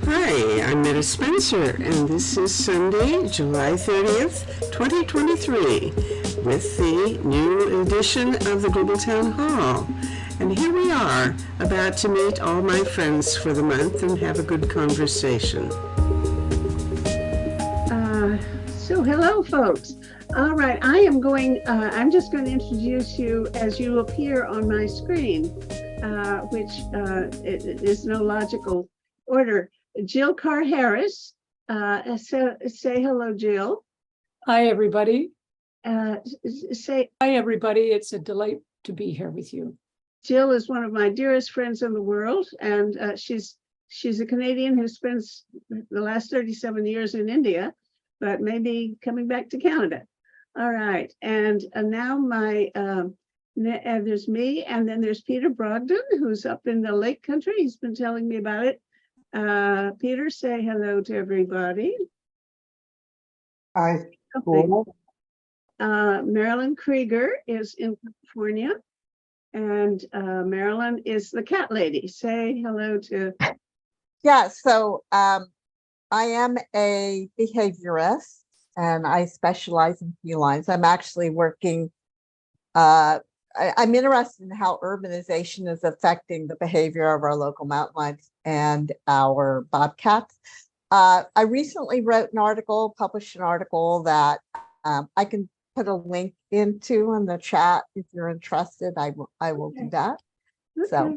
Hi, I'm Meta Spencer, and this is Sunday, July 30th, 2023, with the new edition of the Global Town Hall. And here we are, about to meet all my friends for the month and have a good conversation. So hello, folks. All right, I'm just going to introduce you as you appear on my screen, which is no logical order. Jill Carr Harris, say hello, Jill. Hi, everybody. Say hi, everybody. It's a delight to be here with you. Jill is one of my dearest friends in the world, and she's a Canadian who spends the last 37 years in India, but maybe coming back to Canada. All right, and now there's me, and then there's Peter Brogdon, who's up in the Lake Country. He's been telling me about it. Peter, say hello to everybody. Hi. Marilyn Krieger is in California, and Marilyn is the cat lady. Say hello to. Yeah, so I am a behaviorist and I specialize in felines. I'm actually working, I'm interested in how urbanization is affecting the behavior of our local mountain lions and our bobcats. I recently wrote an article, published an article that I can put a link into in the chat if you're interested. I will do that. Okay. So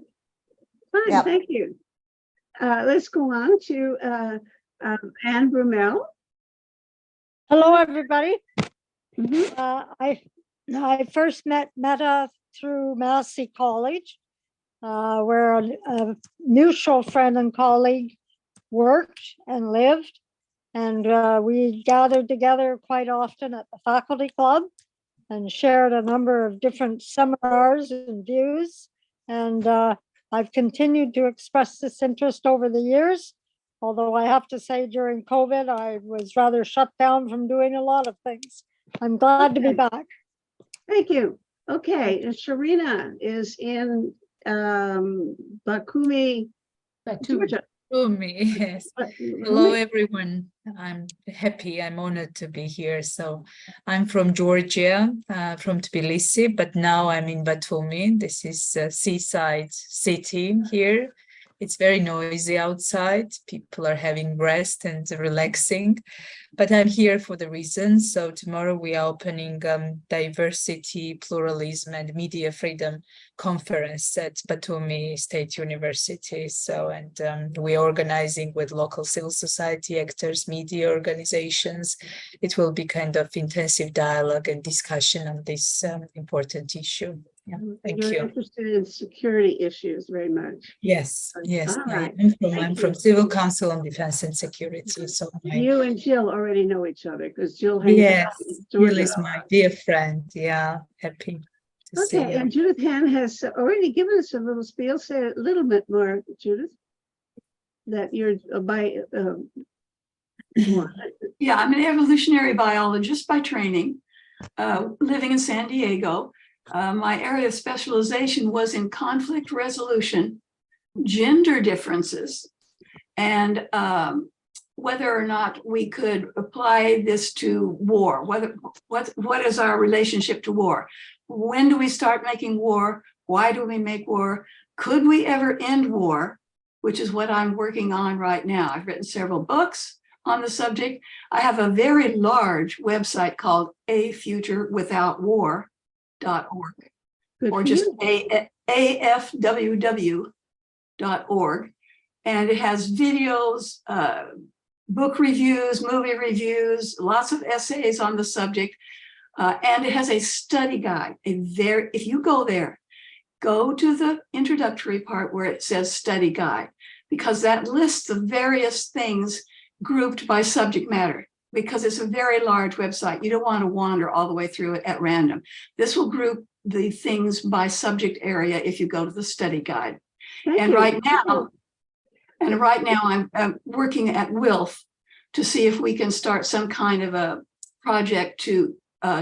fine, yep. Thank you. Let's go on to Anne Brumell. Hello, everybody. Mm-hmm. I first met Meta through Massey College, where a mutual friend and colleague worked and lived, and we gathered together quite often at the faculty club and shared a number of different seminars and views. And I've continued to express this interest over the years, although I have to say during COVID, I was rather shut down from doing a lot of things. I'm glad to be back. Thank you. Okay, and Sharina is in Batumi, Georgia. Batumi, yes. Hello, everyone. I'm happy. I'm honored to be here. So I'm from Georgia, from Tbilisi, but now I'm in Batumi. This is a seaside city here. It's very noisy outside. People are having rest and relaxing, but I'm here for the reason. So tomorrow we are opening Diversity, Pluralism and Media Freedom Conference at Batumi State University. So, and we're organizing with local civil society actors, media organizations. It will be kind of intensive dialogue and discussion on this important issue. Yeah, thank you. You're interested in security issues very much. Yes, yes. Right. I'm from Civil Council on Defense and Security. So you and Jill already know each other because Jill hangs out with Georgia. Jill is my dear friend. Yeah, happy to see you. Okay, and Judith Han has already given us a little spiel. Say a little bit more, Judith. That you're Yeah, I'm an evolutionary biologist by training, living in San Diego. My area of specialization was in conflict resolution, gender differences, and whether or not we could apply this to war. What is our relationship to war? When do we start making war? Why do we make war? Could we ever end war? Which is what I'm working on right now. I've written several books on the subject. I have a very large website called afuturewithoutwar.org, or just afww.org. And it has videos, book reviews, movie reviews, lots of essays on the subject. And it has a study guide. If you go there, go to the introductory part where it says study guide, because that lists the various things grouped by subject matter, because it's a very large website. You don't want to wander all the way through it at random. This will group the things by subject area if you go to the study guide. And right now I'm working at WILF to see if we can start some kind of a project to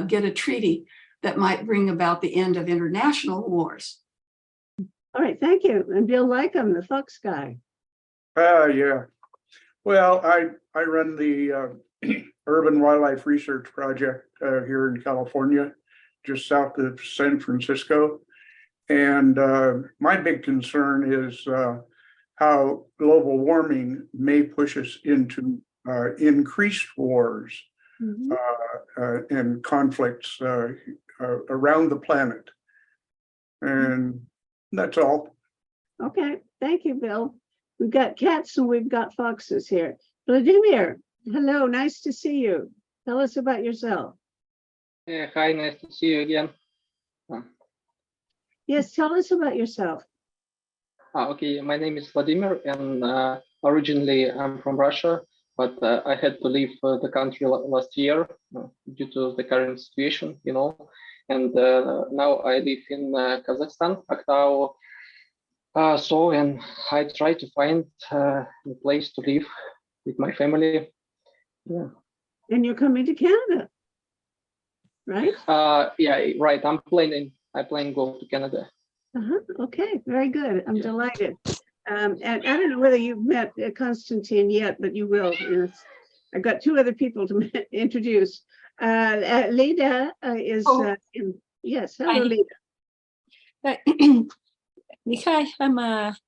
get a treaty that might bring about the end of international wars. All right, thank you. And Bill Lycum, the Fox guy. Yeah. Well, I run the Urban Wildlife Research Project here in California, just south of San Francisco. And my big concern is how global warming may push us into increased wars and conflicts around the planet. And that's all. Okay, thank you, Bill. We've got cats and we've got foxes here. Vladimir, hello, nice to see you. Tell us about yourself. Hi, nice to see you again. Yes, tell us about yourself. Okay, my name is Vladimir, and originally I'm from Russia, but I had to leave the country last year due to the current situation, you know. And now I live in Kazakhstan, Aktau. And I try to find a place to live with my family. Yeah. And you're coming to Canada, right? Yeah, right. I plan to go to Canada. Okay, very good. I'm delighted. And I don't know whether you've met Konstantin yet, but you will. Yes. I've got two other people to introduce. Leda is yes. Hello, Leda. Hi, I'm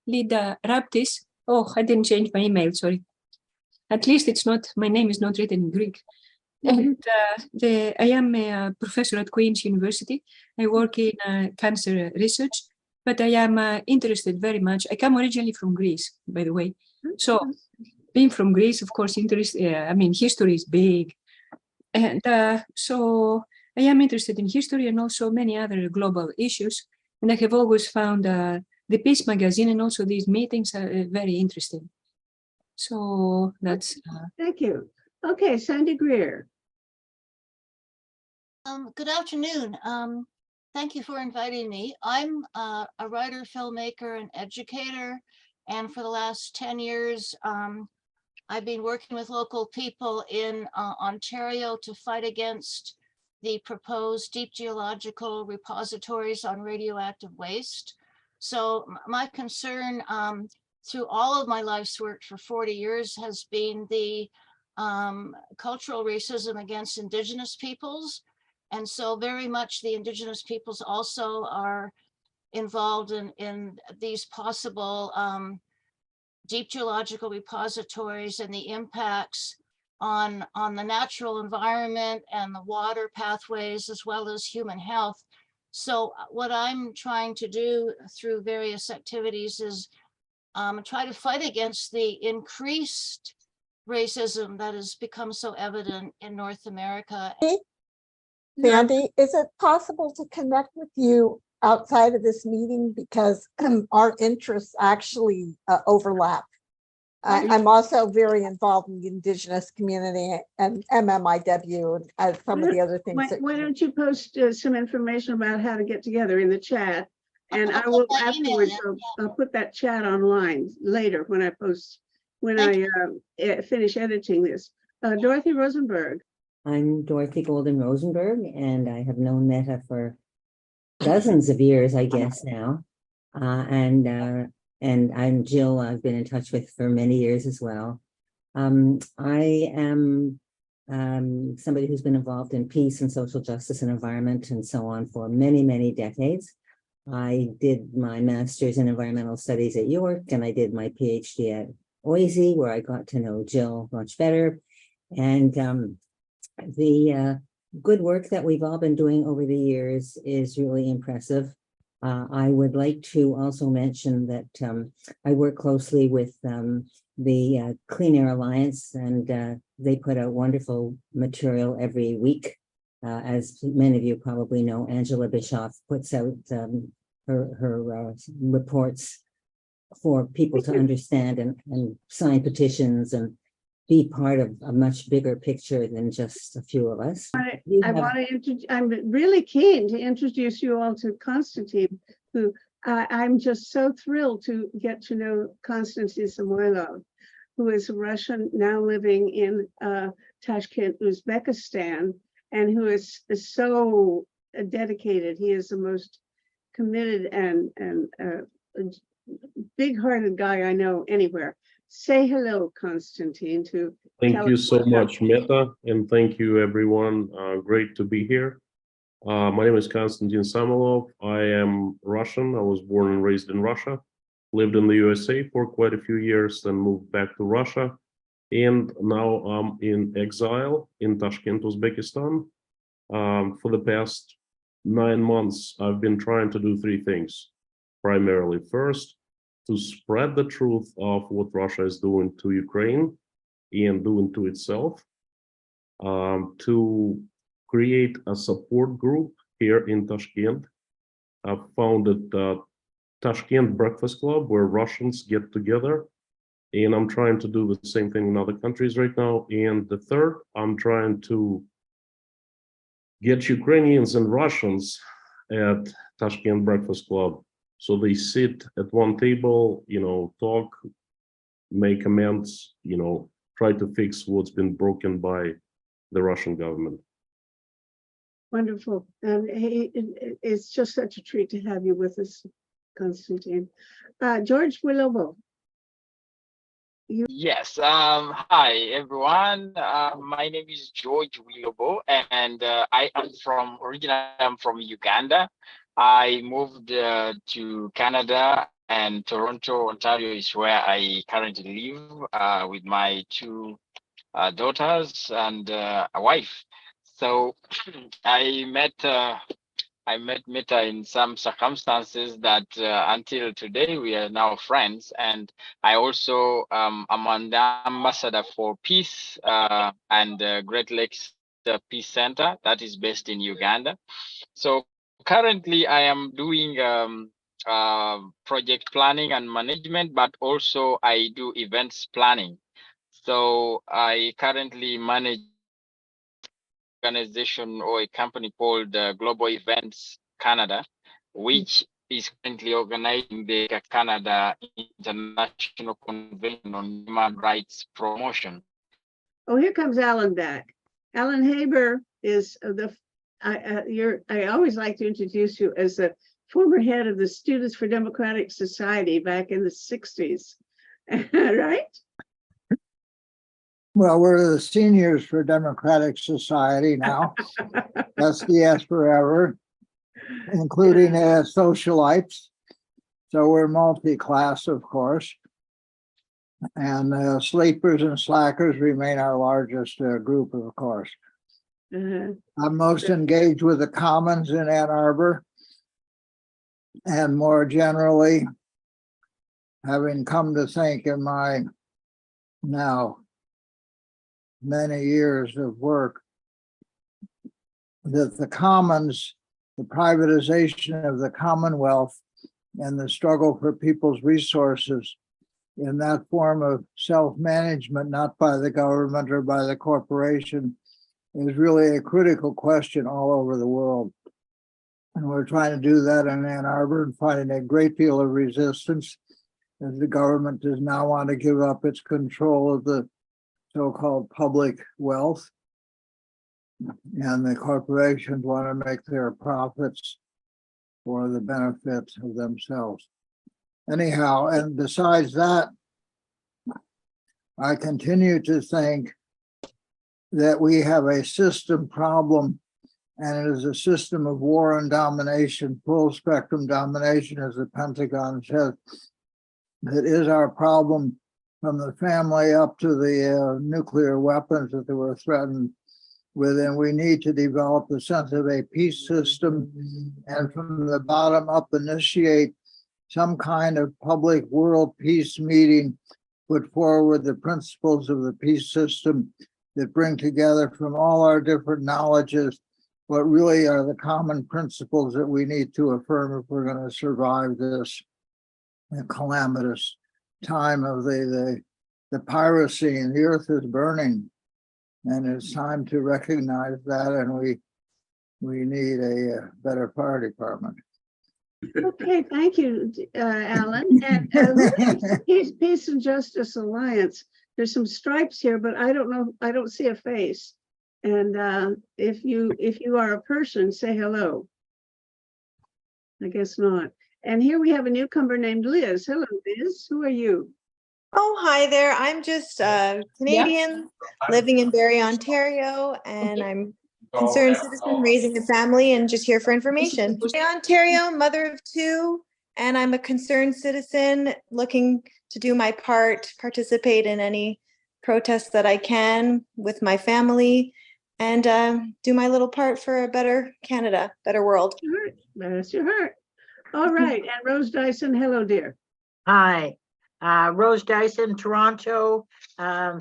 Lida Raptis. Oh, I didn't change my email, sorry. At least it's not, my name is not written in Greek. And I am a professor at Queen's University. I work in cancer research, but I am interested very much. I come originally from Greece, by the way. So being from Greece, of course, history is big. And so I am interested in history and also many other global issues. And I have always found the Peace magazine and also these meetings are very interesting. So that's... Thank you. Okay, Sandy Greer. Good afternoon. Thank you for inviting me. I'm a writer, filmmaker, and educator. And for the last 10 years, I've been working with local people in Ontario to fight against the proposed deep geological repositories on radioactive waste. So my concern through all of my life's work for 40 years has been the cultural racism against Indigenous peoples. And so very much the Indigenous peoples also are involved in these possible deep geological repositories and the impacts on the natural environment and the water pathways, as well as human health. So what I'm trying to do through various activities is try to fight against the increased racism that has become so evident in North America. Sandy, is it possible to connect with you outside of this meeting, because our interests actually overlap? I'm also very involved in the Indigenous community and MMIW and some of the other things. Why don't you post some information about how to get together in the chat? And I will afterwards, I'll put that chat online later when I post, when I finish editing this. Dorothy Rosenberg. I'm Dorothy Golden Rosenberg, and I have known Meta for dozens of years, I guess now. And I'm Jill, I've been in touch with for many years as well. I am somebody who's been involved in peace and social justice and environment and so on for many, many decades. I did my master's in environmental studies at York, and I did my PhD at OISE, where I got to know Jill much better. And the good work that we've all been doing over the years is really impressive. I would like to also mention that I work closely with the Clean Air Alliance, and they put out wonderful material every week. As many of you probably know, Angela Bischoff puts out her reports for people to understand and sign petitions and be part of a much bigger picture than just a few of us. I'm really keen to introduce you all to Konstantin, who I'm just so thrilled to get to know Konstantin Samoilov, who is a Russian now living in Tashkent, Uzbekistan, and who is so dedicated. He is the most committed and big-hearted guy I know anywhere. Say hello, Konstantin, to Thank you so California. much, Meta, and thank you, everyone. Great to be here. My name is Konstantin Samalov. I am Russian. I was born and raised in Russia, lived in the USA for quite a few years, then moved back to Russia. And now I'm in exile in Tashkent, Uzbekistan. For the past 9 months, I've been trying to do 3 things. Primarily, first, to spread the truth of what Russia is doing to Ukraine and doing to itself, to create a support group here in Tashkent. I've founded Tashkent Breakfast Club, where Russians get together, and I'm trying to do the same thing in other countries right now. And the third, I'm trying to get Ukrainians and Russians at Tashkent Breakfast Club, so they sit at one table, talk, make amends, try to fix what's been broken by the Russian government. Wonderful. And it's just such a treat to have you with us, Konstantin. George Willobo. Yes. Hi, everyone. My name is George Willobo, and originally I'm from Uganda. I moved to Canada, and Toronto, Ontario is where I currently live with my 2 daughters and a wife. So I met Meta in some circumstances that until today we are now friends. And I also am an ambassador for peace and Great Lakes Peace Center that is based in Uganda. So currently I am doing project planning and management, but also I do events planning. So I currently manage organization or a company called Global Events Canada, which is currently organizing the Canada International Convention on Human Rights Promotion. Oh, here comes Alan back. Alan Haber is I always like to introduce you as the former head of the Students for Democratic Society back in the 60s, right? Well, we're the Seniors for Democratic Society now. SDS forever, including socialites. So we're multi-class, of course. And sleepers and slackers remain our largest group, of course. I'm most engaged with the Commons in Ann Arbor. And more generally, having come to think in my now many years of work, that the Commons, the privatization of the Commonwealth and the struggle for people's resources in that form of self-management, not by the government or by the corporation, is really a critical question all over the world. And we're trying to do that in Ann Arbor and finding a great deal of resistance, as the government does not want to give up its control of the so-called public wealth, and the corporations want to make their profits for the benefit of themselves. Anyhow, and besides that, I continue to think that we have a system problem, and it is a system of war and domination, full spectrum domination, as the Pentagon says, that is our problem, from the family up to the nuclear weapons that they were threatened with. And we need to develop the sense of a peace system, and from the bottom up initiate some kind of public world peace meeting, put forward the principles of the peace system that bring together from all our different knowledges what really are the common principles that we need to affirm if we're going to survive this calamitous time of the piracy, and the earth is burning, and it's time to recognize that, and we need a better fire department. Okay, thank you, Alan. And Peace and Justice Alliance. There's some stripes here, but I don't know. I don't see a face. And if you are a person, say hello. I guess not. And here we have a newcomer named Liz. Hello, Liz. Who are you? Oh, hi there. I'm just a Canadian living in Barrie, Ontario, and I'm a concerned citizen raising a family and just here for information. In Ontario, mother of two, and I'm a concerned citizen looking to do my part, participate in any protests that I can with my family, and do my little part for a better Canada, better world. Bless your heart. All right, and Rose Dyson, hello, dear. Hi, Rose Dyson, Toronto,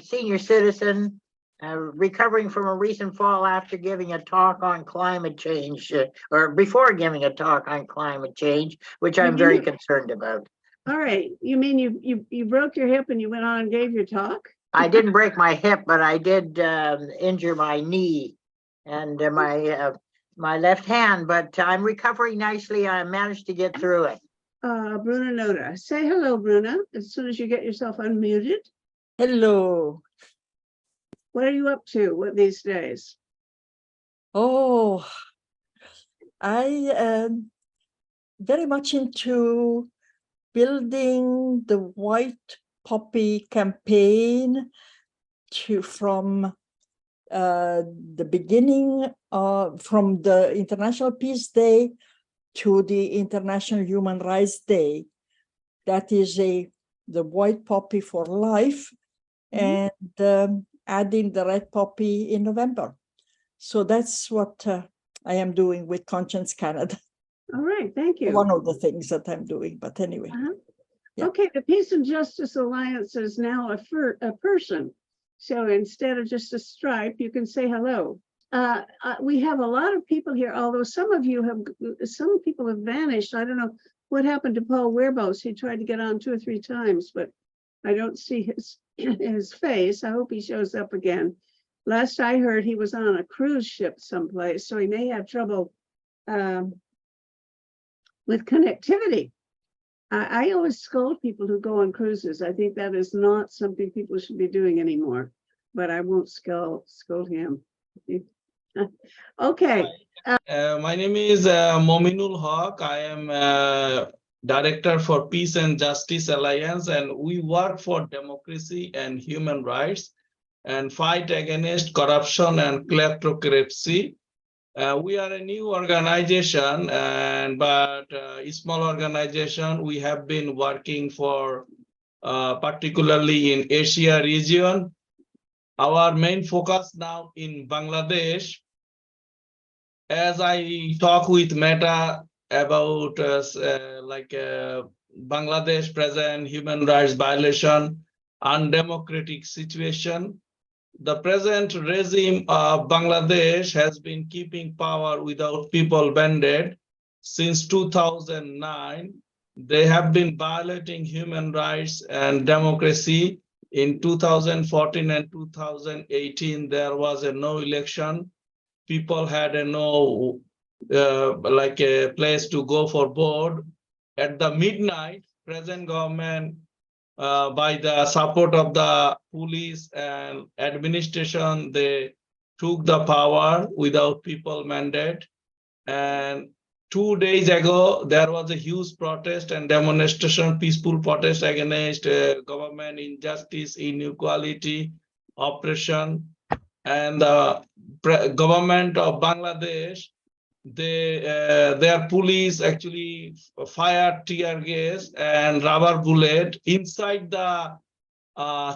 senior citizen, recovering from a recent fall after giving a talk on climate change, or before giving a talk on climate change, which I'm very concerned about. All right, you mean you broke your hip and you went on and gave your talk? I didn't break my hip, but I did injure my knee and my left hand, but I'm recovering nicely. I managed to get through it. Bruna Noda. Say hello, Bruna, as soon as you get yourself unmuted. Hello. What are you up to these days? Oh, I am very much into building the White Poppy campaign from the beginning from the International Peace Day to the International Human Rights Day. That is the White Poppy for life, and adding the red poppy in November. So that's what I am doing with Conscience Canada. All right, thank you. One of the things that I'm doing, but anyway. Okay, the Peace and Justice Alliance is now a person. So instead of just a stripe, you can say hello. We have a lot of people here, although some people have vanished. I don't know what happened to Paul Werbos. He tried to get on 2 or 3 times, but I don't see his face. I hope he shows up again. Last I heard, he was on a cruise ship someplace, so he may have trouble with connectivity. I always scold people who go on cruises. I think that is not something people should be doing anymore, but I won't scold him. Okay. My name is Mominul Haq. I am Director for Peace and Justice Alliance, and we work for democracy and human rights and fight against corruption and kleptocracy. We are a new organization, but a small organization. We have been working for particularly in Asia region. Our main focus now in Bangladesh. As I talk with Meta about Bangladesh present human rights violation, undemocratic situation, the present regime of Bangladesh has been keeping power without people mandate since 2009. They have been violating human rights and democracy. In 2014 and 2018, there was no election. People had no a place to go for vote. At the midnight, present government, by the support of the police and administration, they took the power without people mandate. And 2 days ago, there was a huge protest and demonstration, peaceful protest against government injustice, inequality, oppression. And the government of Bangladesh, their police actually fired tear gas and rubber bullet inside the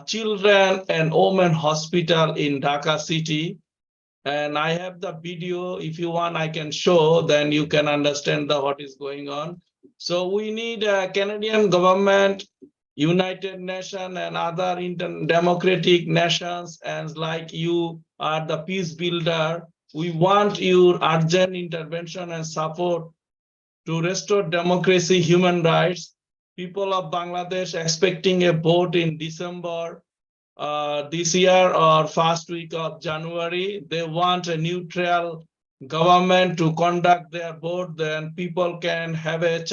children and women hospital in Dhaka city. And I have the video. If you want, I can show, then you can understand what is going on. So we need a Canadian government, United Nations and other democratic nations, and like you are the peace builder. We want your urgent intervention and support to restore democracy, human rights. People of Bangladesh expecting a vote in December this year or first week of January. They want a neutral government to conduct their vote. Then people can have a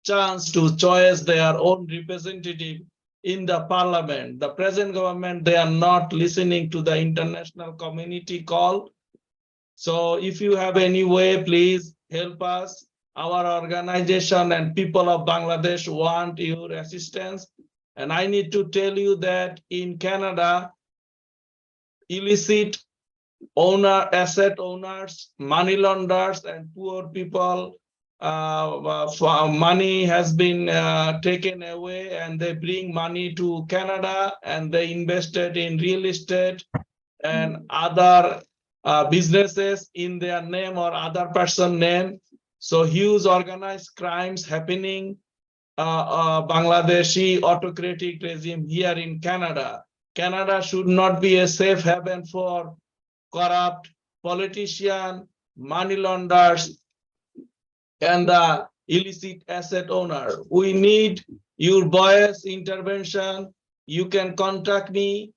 chance to choose their own representative in the parliament. The present government, they are not listening to the international community call. So if you have any way, please help us. Our organization and people of Bangladesh want your assistance. And I need to tell you that in Canada, illicit asset owners, money launderers, and poor people, money has been taken away, and they bring money to Canada and they invested in real estate and other businesses in their name or other person name. So huge organized crimes happening, Bangladeshi autocratic regime here in Canada. Canada should not be a safe haven for corrupt politicians, money launderers, and the illicit asset owner. We need your boys' intervention. You can contact me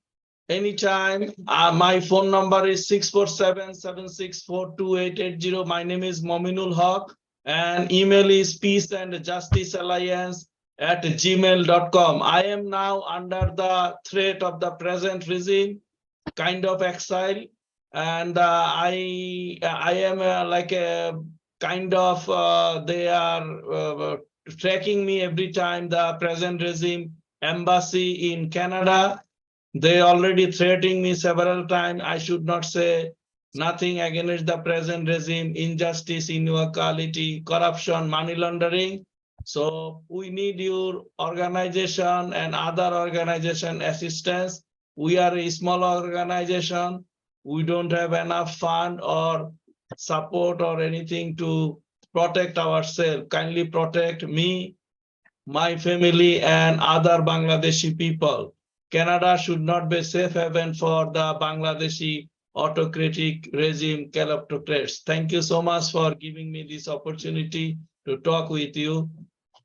anytime. My phone number is 647-764-2880. My name is Mominul Haq, and email is peaceandjusticealliance@gmail.com. I am now under the threat of the present regime, kind of exile, and I am like a kind of they are tracking me every time. The present regime embassy in Canada, they already threatening me several times. I should not say nothing against the present regime, injustice, inequality, corruption, money laundering. So we need your organization and other organization assistance. We are a small organization. We don't have enough fund or support or anything to protect ourselves. Kindly protect me, my family, and other Bangladeshi people. Canada should not be a safe haven for the Bangladeshi autocratic regime kleptocrats. Thank you so much for giving me this opportunity to talk with you.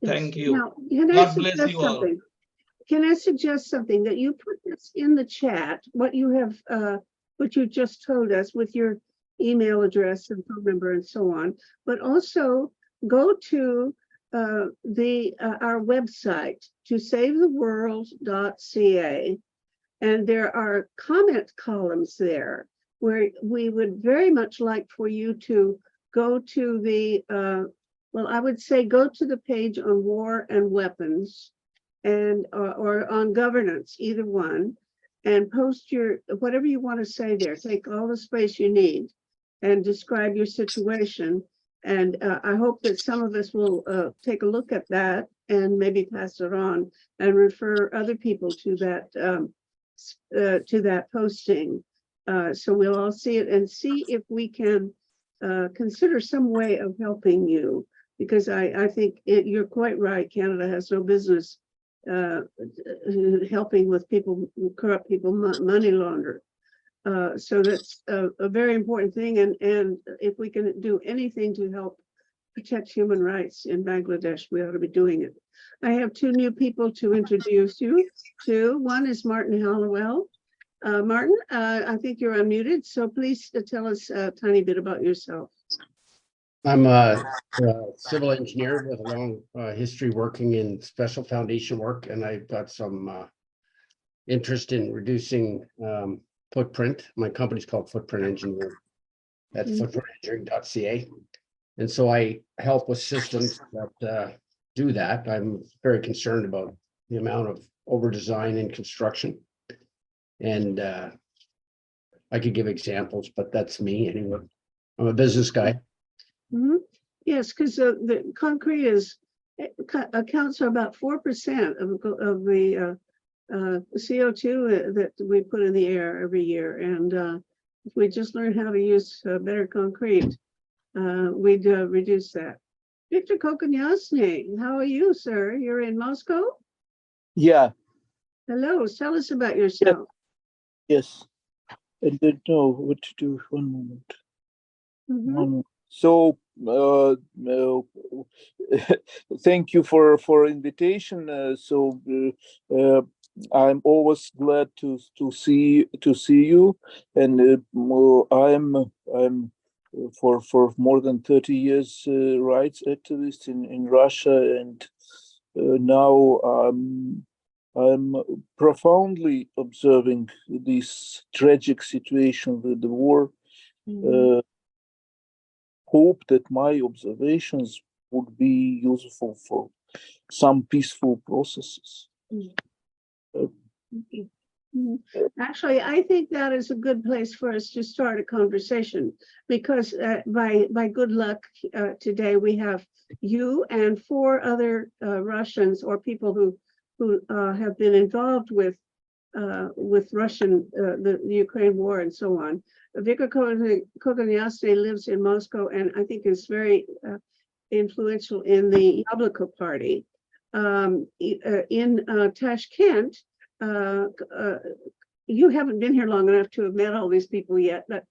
Thank you. Now, can I God bless suggest you all. something? Can I suggest something that you put this in the chat, what you have, what you just told us with your email address and phone number and so on, but also go to our website, tosavetheworld.ca, and there are comment columns there where we would very much like for you to go to the, well, I would say go to the page on war and weapons, and or on governance, either one, and post your whatever you want to say there. Take all the space you need and describe your situation. And I hope that some of us will take a look at that and maybe pass it on and refer other people to that posting. So we'll all see it and see if we can consider some way of helping you, because I think you're quite right. Canada has no business helping with people, corrupt people, money launder. So that's a very important thing. And if we can do anything to help protect human rights in Bangladesh, we ought to be doing it. I have two new people to introduce you to. One is Martin Hallowell. Martin, I think you're unmuted, so please tell us a tiny bit about yourself. I'm a civil engineer with a long history working in special foundation work, and I've got some interest in reducing footprint. My company's called Footprint Engineering at footprintengineering.ca. And so I help with systems that do that. I'm very concerned about the amount of over-design in construction. And I could give examples, but that's me anyway. I'm a business guy. Mm-hmm. Yes, because the concrete accounts for about 4% of the CO2 that we put in the air every year. And if we just learn how to use better concrete, we'd reduce that. Victor Kokonyasny, how are you, sir? You're in Moscow? Yeah. Hello, tell us about yourself. Yes. I don't know what to do. One moment. Mm-hmm. One moment. So thank you for invitation. I'm always glad to see you, and I'm for more than 30 years rights activist in Russia, and now I'm profoundly observing this tragic situation with the war. Mm-hmm. Hope that my observations would be useful for some peaceful processes. Mm-hmm. Mhm. Actually, I think that is a good place for us to start a conversation because by good luck today we have you and 4 other Russians or people who have been involved with Russian the Ukraine war and so on. Viktor Kogonyasny lives in Moscow and I think is very influential in the Yabloko party. In Tashkent, you haven't been here long enough to have met all these people yet, but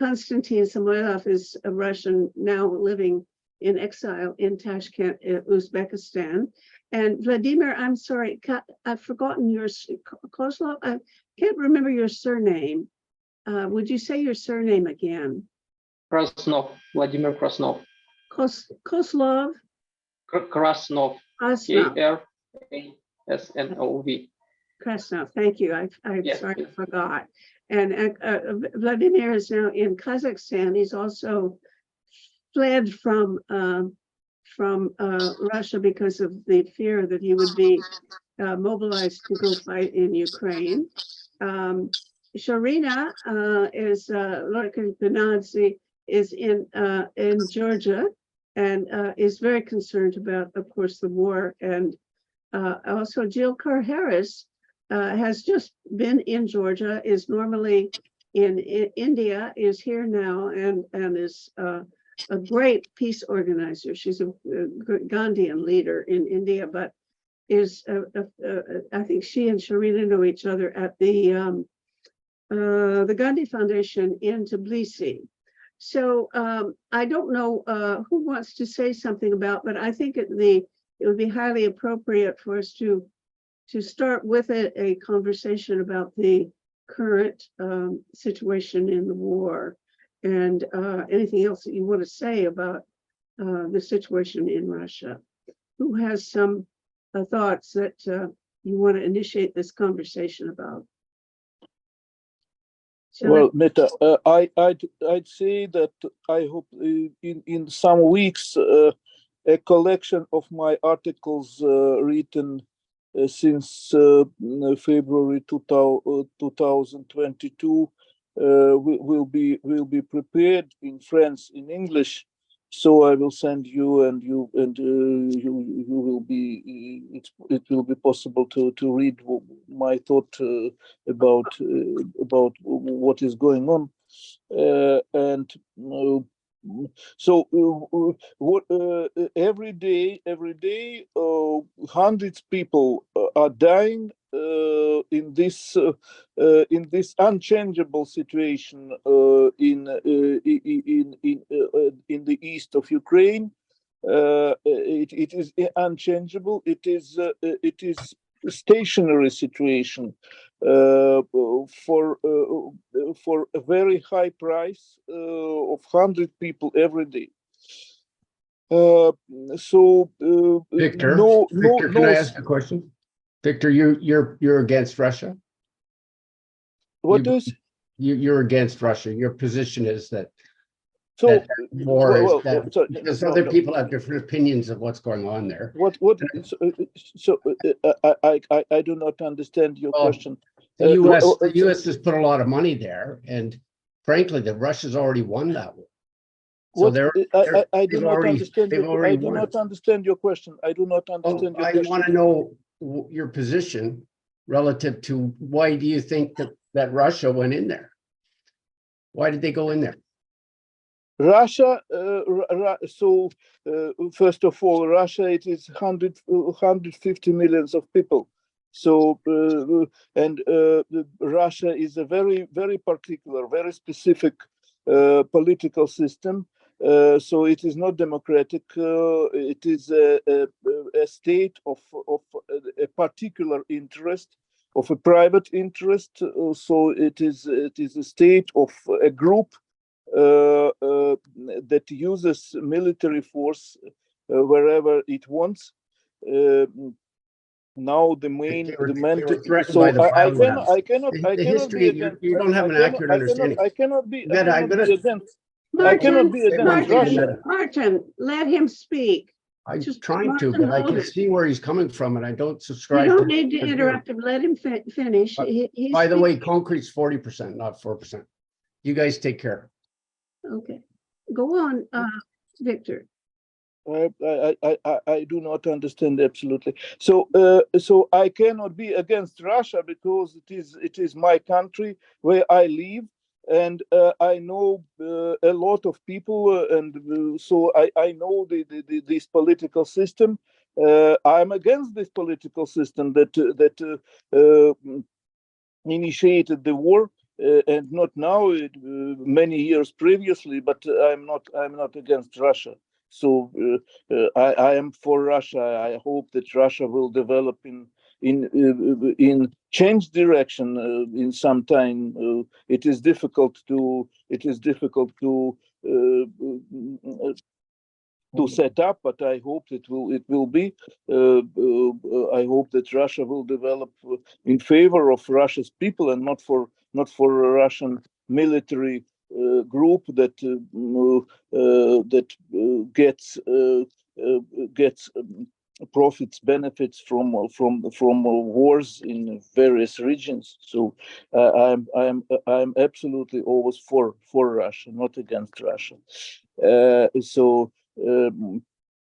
Konstantin Samoilov is a Russian now living in exile in Tashkent, Uzbekistan. And Vladimir, I'm sorry, I've forgotten your Kozlov. I can't remember your surname. Would you say your surname again? Krasnov, Vladimir Krasnov. Kozlov? Krasnov. Krasnov. Krasnov. Krasnov, thank you. I'm Yes, sorry, yes. I forgot. And Vladimir is now in Kazakhstan. He's also fled from Russia because of the fear that he would be mobilized to go fight in Ukraine. Sharina is Lorkin Benadzi is in Georgia and is very concerned about, of course, the war. And also Jill Carr Harris has just been in Georgia, is normally in India, is here now, and is a great peace organizer. She's a Gandhian leader in India, but is I think she and Sharina know each other at the Gandhi Foundation in Tbilisi. So I don't know who wants to say something about, but I think it would be highly appropriate for us to start with a conversation about the current situation in the war and anything else that you want to say about the situation in Russia. Who has some thoughts that you want to initiate this conversation about? Well, Meta, I'd say that I hope in some weeks a collection of my articles written since February 2022 will be prepared in French, in English. So I will send you, and you will be. It will be possible to read my thought about what is going on, and so what every day hundreds of people are dying in this unchangeable situation in the east of Ukraine. It is unchangeable. It is stationary situation for a very high price of 100 people every day. So Victor, can I ask a question? Victor, you're against Russia? What is? You're against Russia. Your position is that because other people have different opinions of what's going on there. I do not understand your question. The U.S. has put a lot of money there, and frankly, the Russia's already won that war. So I do not understand. I do not understand your question. I do not understand your question. I want to know your position relative to why do you think that Russia went in there? Why did they go in there? Russia, first of all, Russia, it is 150 millions of people. So, Russia is a very, very particular, very specific political system. So it is not democratic. It is a state of a particular interest, of a private interest. So it is a state of a group that uses military force wherever it wants. Now the main so I cannot you don't have an accurate understanding. I cannot be against Russia. Martin, let him speak. I'm Just trying to, Martin, but I hold can it. see where he's coming from, and I don't You subscribe. don't to need to his view. interrupt him. Let him finish. He's By the way, speaking. concrete's 40%, not 4%. You guys take care. Okay, go on, Victor. I do not understand absolutely. So so I cannot be against Russia because it is my country where I live, and I know a lot of people, and so I know this political system. I'm against this political system that initiated the war. And not now, many years previously, but I'm not against Russia. So I am for Russia. I hope that Russia will develop in change direction in some time. It is difficult to set up, but I hope it will be. I hope that Russia will develop in favor of Russia's people and not for a Russian military group that gets benefits from wars in various regions. So I'm absolutely always for Russia, not against Russia.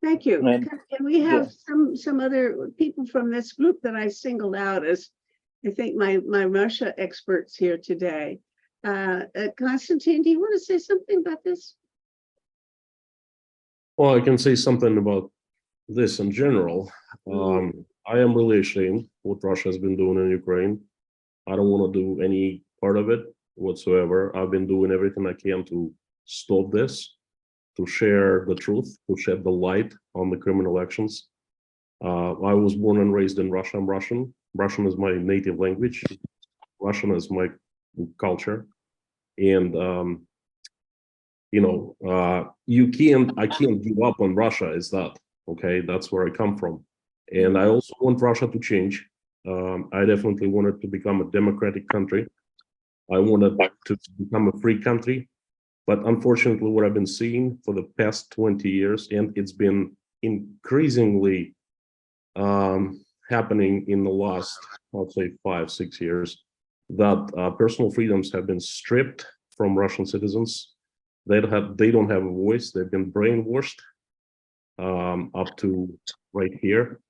Thank you. And- Can we have yeah. some other people from this group that I singled out as, I think, my Russia experts here today? Konstantin, do you want to say something about this? Well, I can say something about this in general. I am really ashamed what Russia has been doing in Ukraine. I don't want to do any part of it whatsoever. I've been doing everything I can to stop this, to share the truth, to shed the light on the criminal actions. I was born and raised in Russia. I'm Russian. Russian is my native language. Russian is my culture. And, I can't give up on Russia, is that, okay? That's where I come from. And I also want Russia to change. I definitely want it to become a democratic country. I want it to become a free country. But unfortunately, what I've been seeing for the past 20 years, and it's been increasingly happening in the last, I'll say 5-6 years, that personal freedoms have been stripped from Russian citizens. They don't have a voice. They've been brainwashed up to right here.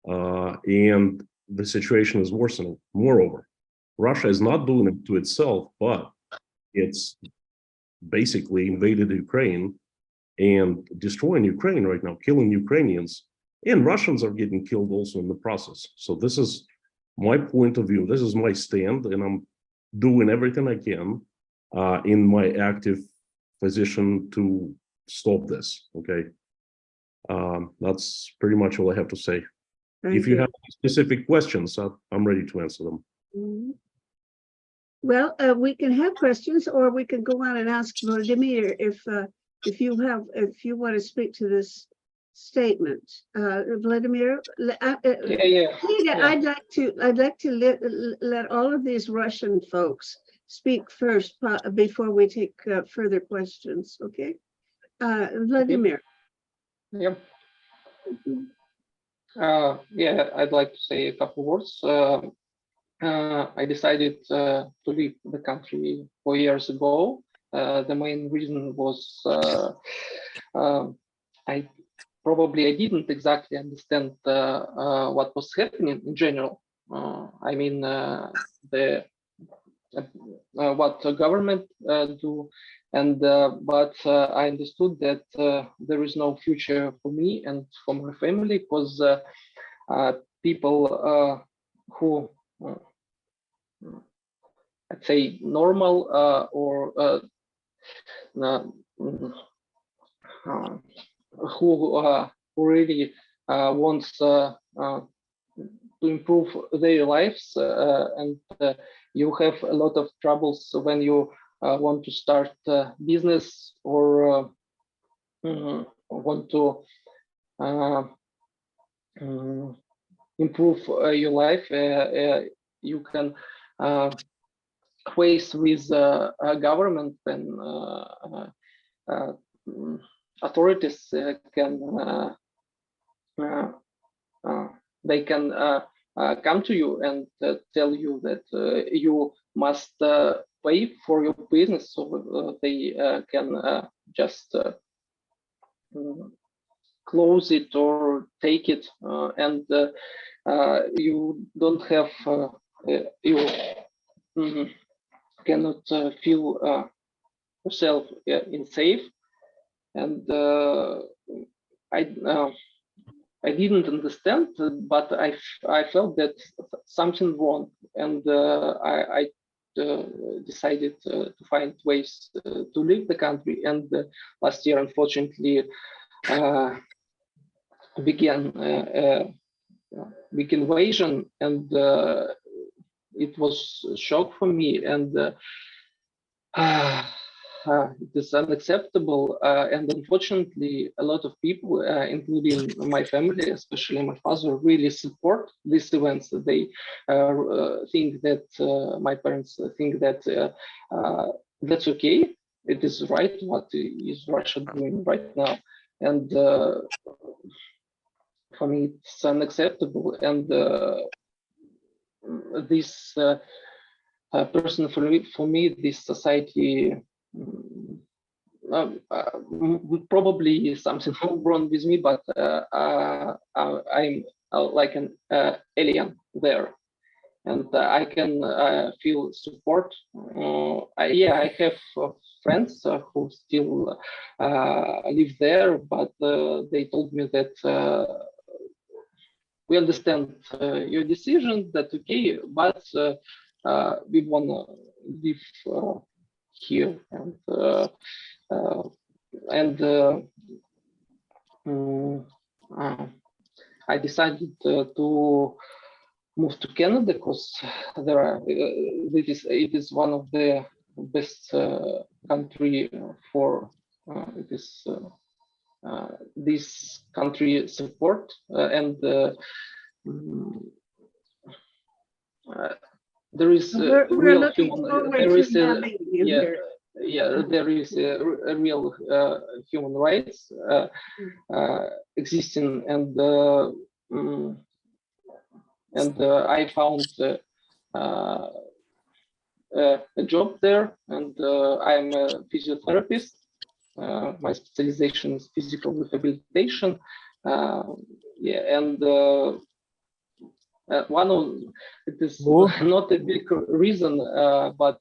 And the situation is worsening. Moreover, Russia is not doing it to itself, but it's basically invaded Ukraine and destroying Ukraine right now, killing Ukrainians, and Russians are getting killed also in the process. So this is my point of view. This is my stand, and I'm doing everything I can in my active position to stop this. Okay, that's pretty much all I have to say. If you have specific questions, I'm ready to answer them. Mhm. Well, we can have questions, or we can go on and ask Vladimir if you want to speak to this statement. Vladimir, I'd like to let all of these Russian folks speak first before we take further questions. Okay, Vladimir. Yeah. I'd like to say a couple words. I decided to leave the country 4 years ago. The main reason was I didn't exactly understand what was happening in general. What the government do, and but I understood that there is no future for me and for my family, because people who I'd say normal or who really wants to improve their lives, and you have a lot of troubles when you want to start a business or want to improve your life. You can face with government, and authorities can they can come to you and tell you that you must pay for your business, so they can just close it or take it, and you don't have you cannot feel yourself in safe. And I didn't understand, but I felt that something wrong, and I decided to find ways to leave the country. And last year, unfortunately, began big invasion, and it was a shock for me, and it is unacceptable, and unfortunately a lot of people, including my family, especially my father, really support these events. They think that my parents think that that's okay, it is right what is Russia doing right now, and for me it's unacceptable. And this personally, for me, this society probably something wrong with me, but I'm like an alien there, and I can feel support. I have friends who still live there, but they told me that we understand your decision, that's okay, but we want to live here, and I decided to move to Canada because there are it is one of the best country for this country support, and there is real human, there is there is a real human rights existing, and I found a job there, and I'm a physiotherapist. My specialization is physical rehabilitation. And one of it is not a big reason, but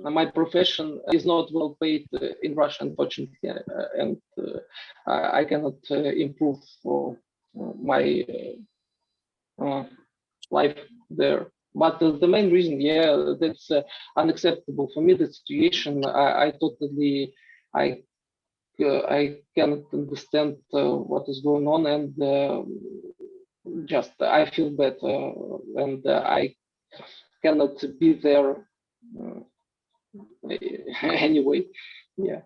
my profession is not well paid in Russia, unfortunately, and I cannot improve my life there. But the main reason, that's unacceptable for me, the situation. I totally, I cannot understand what is going on, and just I feel bad, and I cannot be there anyway. Yeah.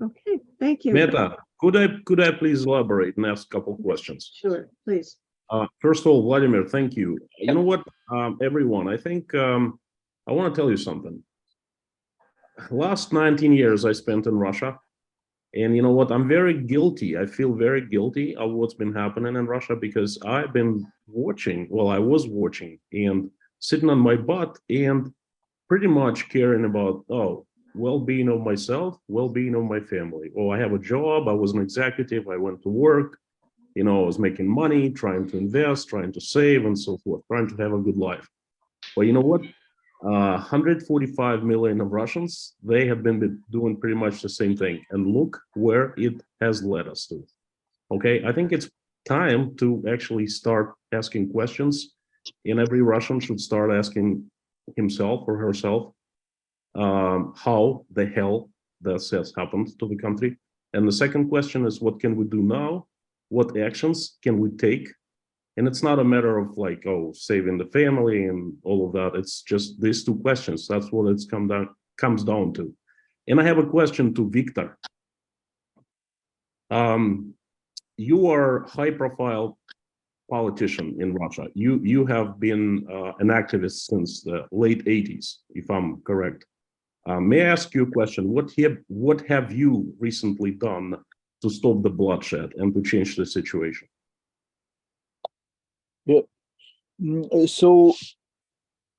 Okay, thank you. Meta, could I please elaborate and ask a couple of questions? Sure, please. First of all, Vladimir, thank you. You know what, everyone, I think I want to tell you something. Last 19 years I spent in Russia, and you know what, I'm very guilty. I feel very guilty of what's been happening in Russia, because I've been watching, well, I was watching and sitting on my butt and pretty much caring about, well-being of myself, well-being of my family. Oh, I have a job, I was an executive, I went to work, you know, I was making money, trying to invest, trying to save, and so forth, trying to have a good life. But you know what? 145 million of Russians, they have been doing pretty much the same thing. And look where it has led us to. Okay, I think it's time to actually start asking questions, and every Russian should start asking himself or herself how the hell this has happened to the country. And the second question is, what can we do now? What actions can we take? And it's not a matter of like, saving the family and all of that. It's just these two questions. That's what it's comes down to. And I have a question to Victor. You are a high-profile politician in Russia. You have been an activist since the late 80s, if I'm correct. May I ask you a question? What have you recently done to stop the bloodshed and to change the situation? Yeah. So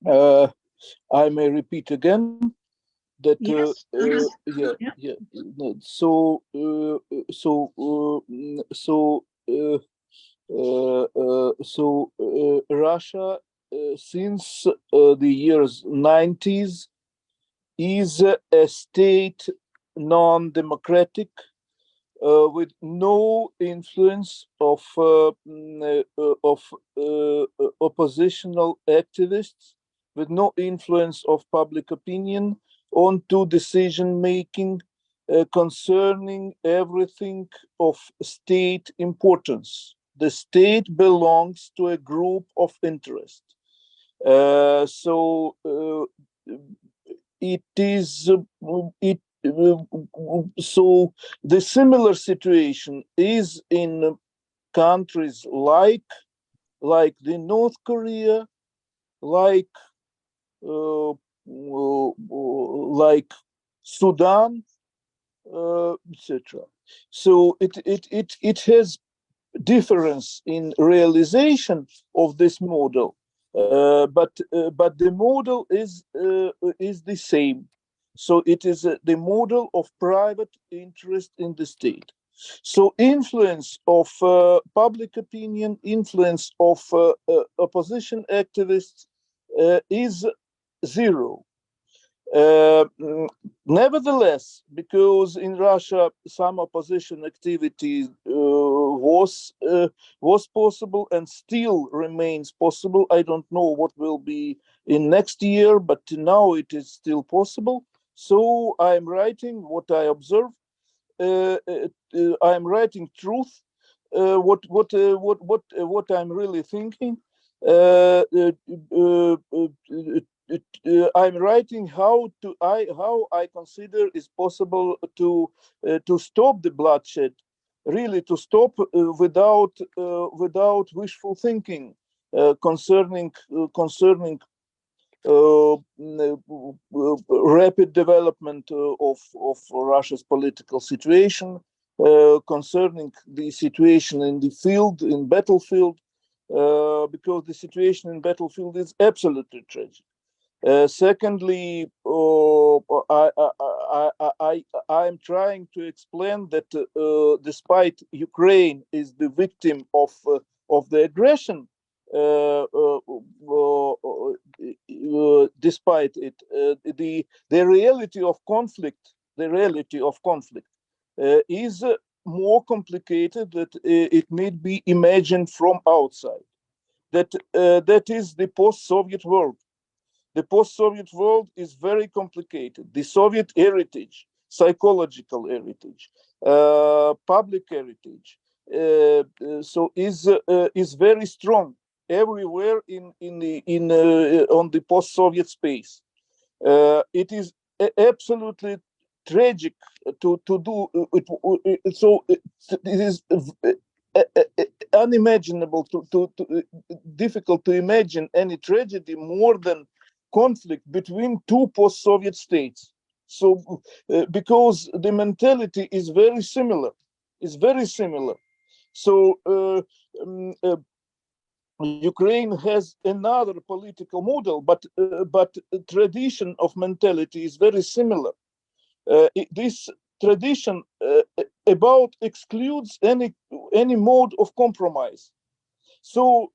I may repeat again that Yes. No, so Russia since the years 90s is a state non-democratic with no influence of oppositional activists, with no influence of public opinion onto decision making concerning everything of state importance. The state belongs to a group of interest. So it is so the similar situation is in countries like the North Korea, like Sudan, etc. So it has difference in realization of this model, but the model is the same. So it is the model of private interest in the state. So influence of public opinion, influence of opposition activists is zero. Nevertheless, because in Russia some opposition activity was possible and still remains possible. I don't know what will be in next year, but now it is still possible. So I'm writing what I observe. I'm writing truth. What I'm really thinking. I'm writing how I consider is possible to stop the bloodshed, really to stop without wishful thinking concerning rapid development of Russia's political situation, concerning the situation in the field, in battlefield, because the situation in battlefield is absolutely tragic. Secondly, I'm trying to explain that despite Ukraine is the victim of the aggression, despite it, the reality of conflict, is more complicated that it need be imagined from outside. That is the post-Soviet world. The post-Soviet world is very complicated. The Soviet heritage, psychological heritage, public heritage, so is very strong everywhere on the post-Soviet space. It is absolutely tragic to do it. So it is unimaginable, difficult to imagine any tragedy more than conflict between two post-Soviet states. So because the mentality is very similar, So Ukraine has another political model, but tradition of mentality is very similar. This tradition about excludes any mode of compromise. So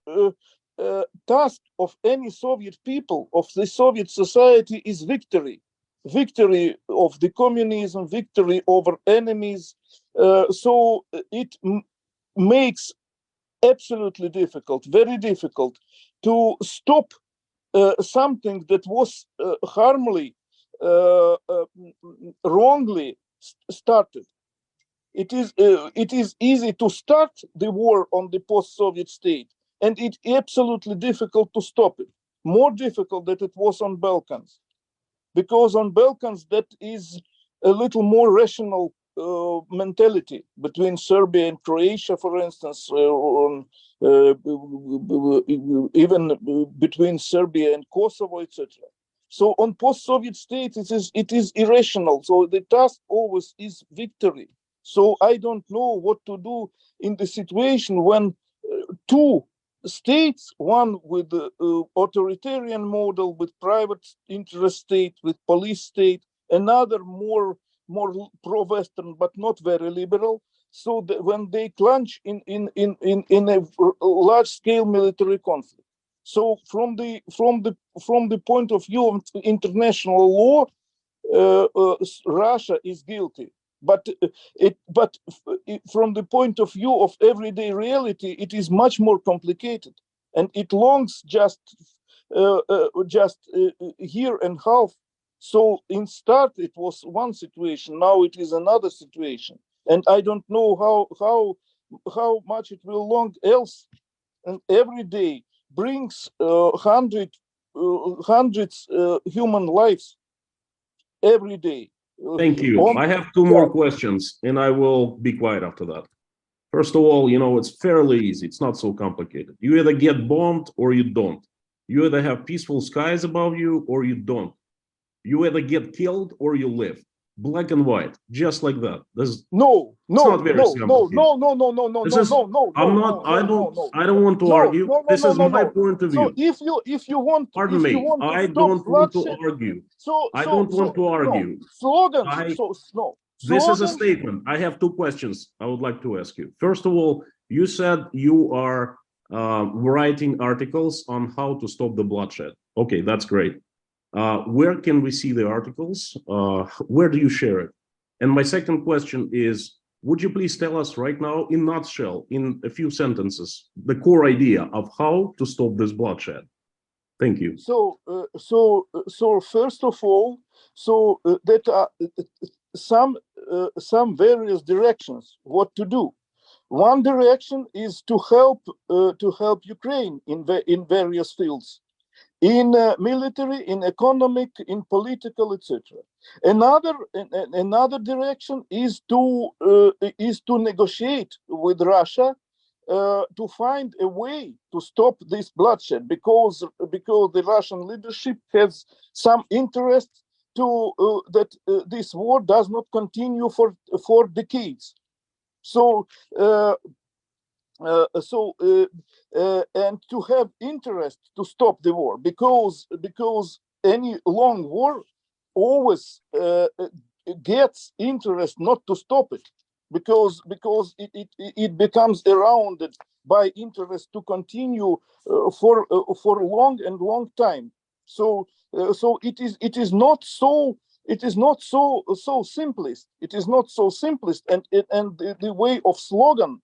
task of any Soviet people, of the Soviet society, is victory of the communism, victory over enemies. So it makes absolutely difficult, very difficult, to stop something that was harmfully, wrongly started. It is easy to start the war on the post-Soviet state, and it's absolutely difficult to stop it. More difficult than it was on Balkans, because on Balkans that is a little more rational mentality between Serbia and Croatia, for instance, even between Serbia and Kosovo, etc. So on post-Soviet states, it is irrational. So the task always is victory. So I don't know what to do in the situation when two states, one with the authoritarian model, with private interest state, with police state, another more pro-Western but not very liberal. So that when they plunge in a large-scale military conflict. So from the point of view of international law, Russia is guilty. But from the point of view of everyday reality, it is much more complicated, and it longs just year and a half. So in start it was one situation, now it is another situation, and I don't know how much it will long else. And every day brings hundreds human lives every day. Thank you. I have two more questions, and I will be quiet after that. First of all, you know, it's fairly easy. It's not so complicated. You either get bombed or you don't. You either have peaceful skies above you or you don't. You either get killed or you live. Black and white, just like that. There's no. I don't want to argue. This is my point of view. So if you want, pardon me, I don't want to argue. I don't want to argue. Slogans. This is a statement. I have two questions I would like to ask you. First of all, you said you are writing articles on how to stop the bloodshed. Okay, that's great. Where can we see the articles? Where do you share it? And my second question is, would you please tell us right now, in a nutshell, in a few sentences, the core idea of how to stop this bloodshed? Thank you. So first of all, that are some various directions what to do. One direction is to help Ukraine in various fields. In military, in economic, in political, etc. Another direction is to negotiate with Russia to find a way to stop this bloodshed, because the Russian leadership has some interest to that this war does not continue for decades. So. And to have interest to stop the war, because any long war always gets interest not to stop it, because it becomes surrounded by interest to continue for long time. So it is not so simplist. It is not so simplist, and the way of slogans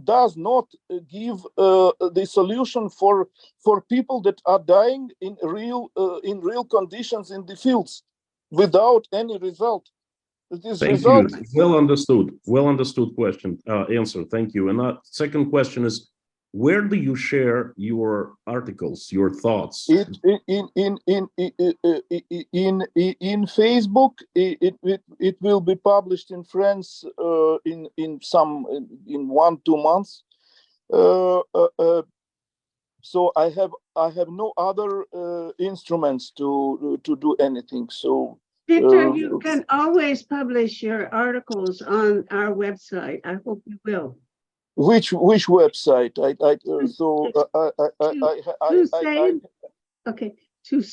does not give the solution for people that are dying in real conditions in the fields without any result. Thank you. Well understood question, answer. Thank you. And second question is, where do you share your articles, your thoughts? In Facebook, it will be published in France in 1-2 months. So I have no other instruments to do anything. So Victor, you can always publish your articles on our website. I hope you will. Which website? To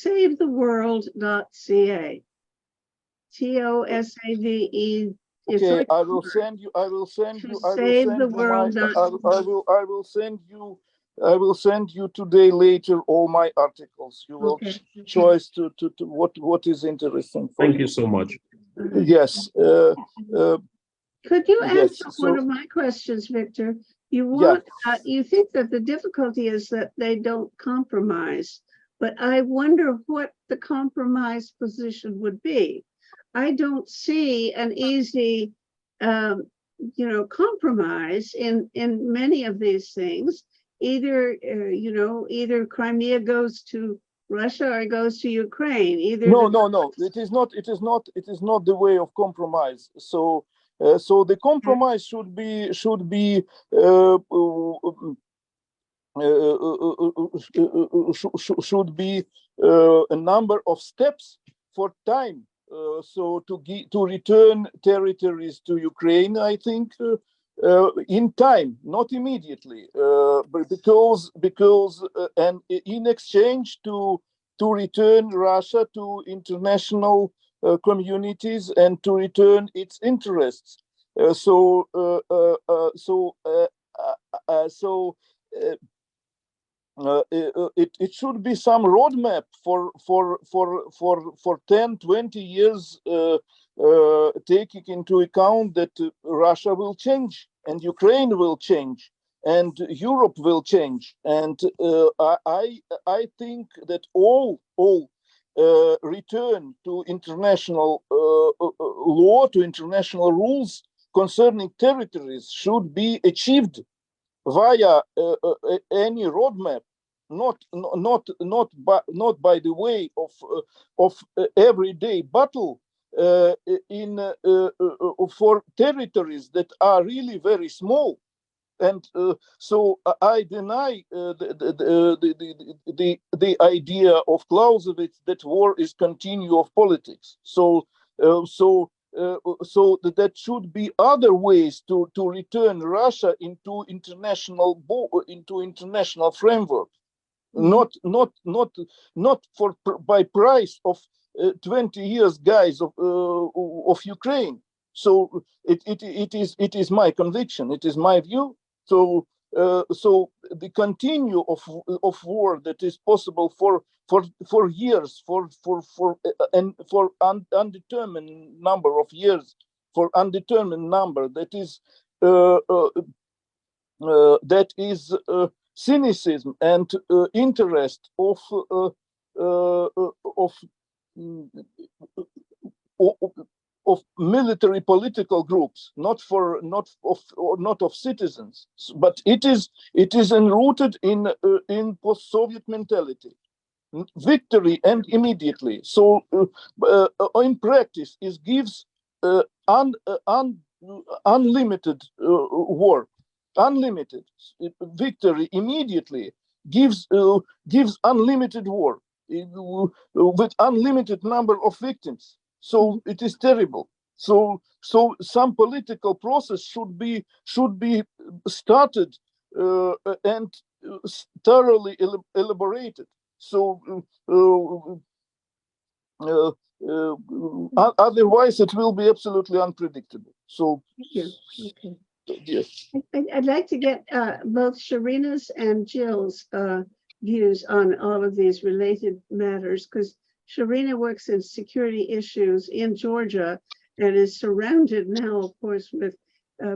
savetheworld.ca. TOSAVE. Okay, I will send you. I will send you today later all my articles. You will choose to what is interesting. Thank you so much. Yes. Could you answer one of my questions, Victor? You think that the difficulty is that they don't compromise, but I wonder what the compromise position would be. I don't see an easy, compromise in many of these things. Either Crimea goes to Russia or it goes to Ukraine. No. It is not the way of compromise. So the compromise should be a number of steps for time so to return territories to Ukraine, I think, in time, not immediately, but because and in exchange to return Russia to international communities and to return its interests. It should be some roadmap for 10, 20 years, taking into account that Russia will change and Ukraine will change and Europe will change. And I think that all return to international law, to international rules concerning territories should be achieved via any roadmap, not by the way of everyday battle for territories that are really very small. And so I deny the idea of Clausewitz that war is continue of politics. So that should be other ways to return Russia into international framework, not by price of 20 years, guys, of Ukraine. So it is my conviction, it is my view. So the continue of war that is possible for years, for undetermined number of years, for undetermined number, that is cynicism and interest of military political groups, not of citizens, but it is enrooted in post-Soviet mentality. Victory and immediately. So in practice, it gives unlimited war, unlimited victory immediately gives unlimited war with unlimited number of victims. So it is terrible. So some political process should be started and thoroughly elaborated. So otherwise it will be absolutely unpredictable. So thank you. Okay. Yes. I'd like to get both Sharina's and Jill's views on all of these related matters, because Sharina works in security issues in Georgia and is surrounded now, of course, with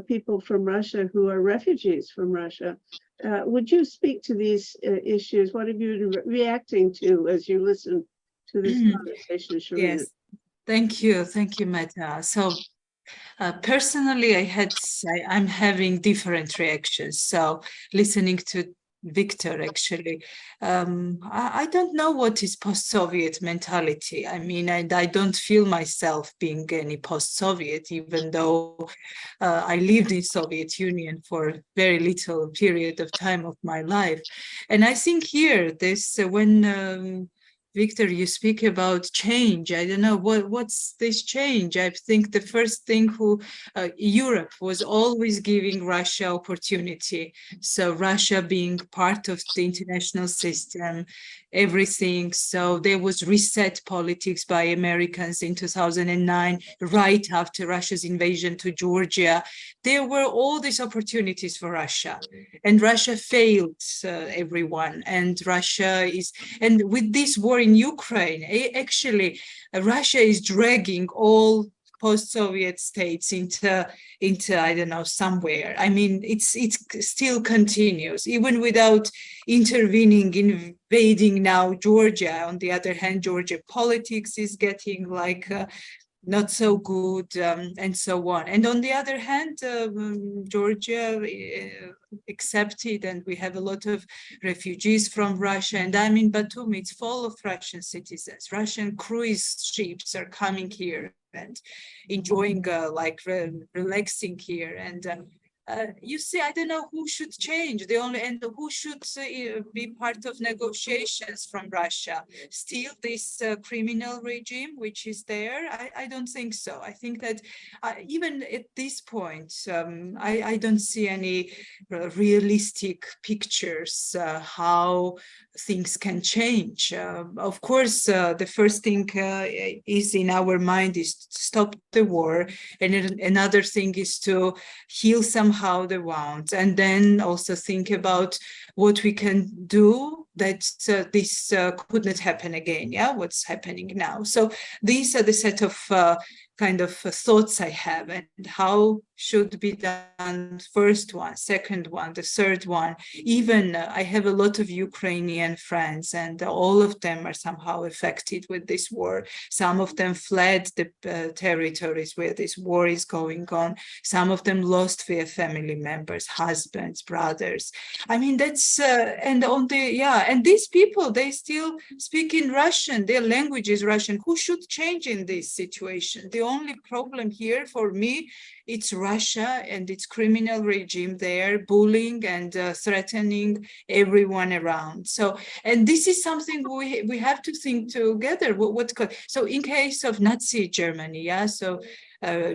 people from Russia who are refugees from Russia. Would you speak to these issues? What have you been reacting to as you listen to this conversation, Sharina? Yes, thank you, Meta. So personally, I'm having different reactions. So listening to Victor, actually, I don't know what is post-Soviet mentality. I mean, I don't feel myself being any post-Soviet, even though I lived in Soviet Union for very little period of time of my life. And I think here, when Victor, you speak about change. I don't know what's this change. I think the first thing Europe was always giving Russia opportunity. So Russia being part of the international system, everything. So there was reset politics by Americans in 2009, right after Russia's invasion to Georgia. There were all these opportunities for Russia, and Russia failed everyone. And with this war in Ukraine, actually, Russia is dragging all post-Soviet states into I don't know, somewhere. I mean, it still continues, even without intervening, invading now Georgia. On the other hand, Georgia politics is getting like not so good, and so on. And on the other hand, Georgia accepted, and we have a lot of refugees from Russia. And I'm in Batumi, it's full of Russian citizens. Russian cruise ships are coming here and enjoying, relaxing here. And you see, I don't know who should change. And who should be part of negotiations from Russia. Still, this criminal regime which is there. I don't think so. I think that even at this point, I don't see any realistic pictures how things can change. Of course, the first thing is in our mind is to stop the war, and another thing is to heal somehow the wounds, and then also think about what we can do that this could not happen again. Yeah, what's happening now. So these are the set of kind of thoughts I have, and how should be done. First one, second one, the third one. Even I have a lot of Ukrainian friends, and all of them are somehow affected with this war. Some of them fled the territories where this war is going on. Some of them lost their family members, husbands, brothers. I mean, that's and on the and these people, they still speak in Russian. Their language is Russian. Who should change in this situation? The only problem here for me, it's Russia and its criminal regime there, bullying and threatening everyone around. So, and this is something we have to think together. So in case of Nazi Germany, so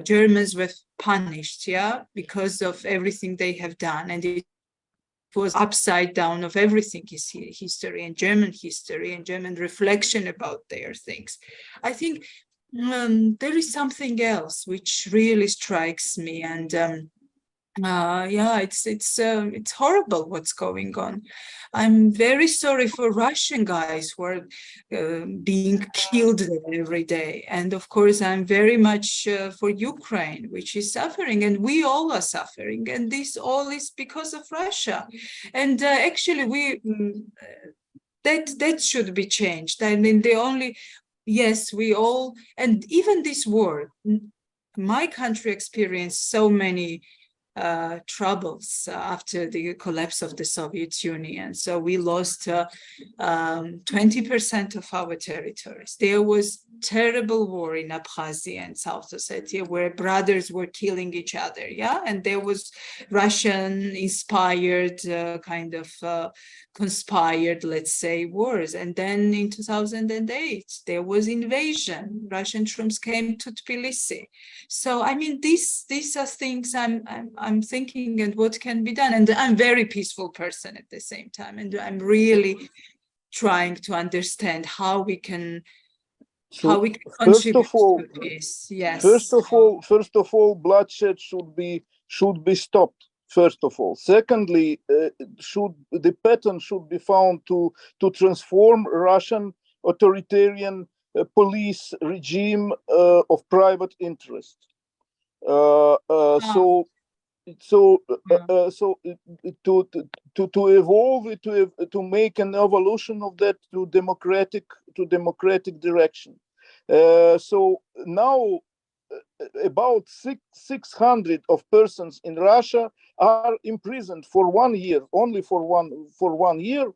Germans were punished, because of everything they have done, and it was upside down of everything is history and German reflection about their things. I think there is something else which really strikes me, and it's horrible what's going on. I'm very sorry for Russian guys who are being killed every day, and of course I'm very much for Ukraine, which is suffering, and we all are suffering, and this all is because of Russia. And actually that should be changed. I mean, yes, we all, and even this war, my country experienced so many troubles after the collapse of the Soviet Union. So we lost 20% of our territories. There was terrible war in Abkhazia and South Ossetia where brothers were killing each other, and there was Russian-inspired conspired, let's say, wars. And then in 2008, there was invasion. Russian troops came to Tbilisi. So, I mean, these are things I'm thinking, and what can be done. And I'm a very peaceful person at the same time. And I'm really trying to understand how we can contribute to this. Yes. First of all, bloodshed should be stopped. First of all, secondly, the pattern should be found to transform Russian authoritarian police regime of private interest. To evolve it, to make an evolution of that to democratic direction. So now about 600 of persons in Russia are imprisoned for 1 year, only for one year,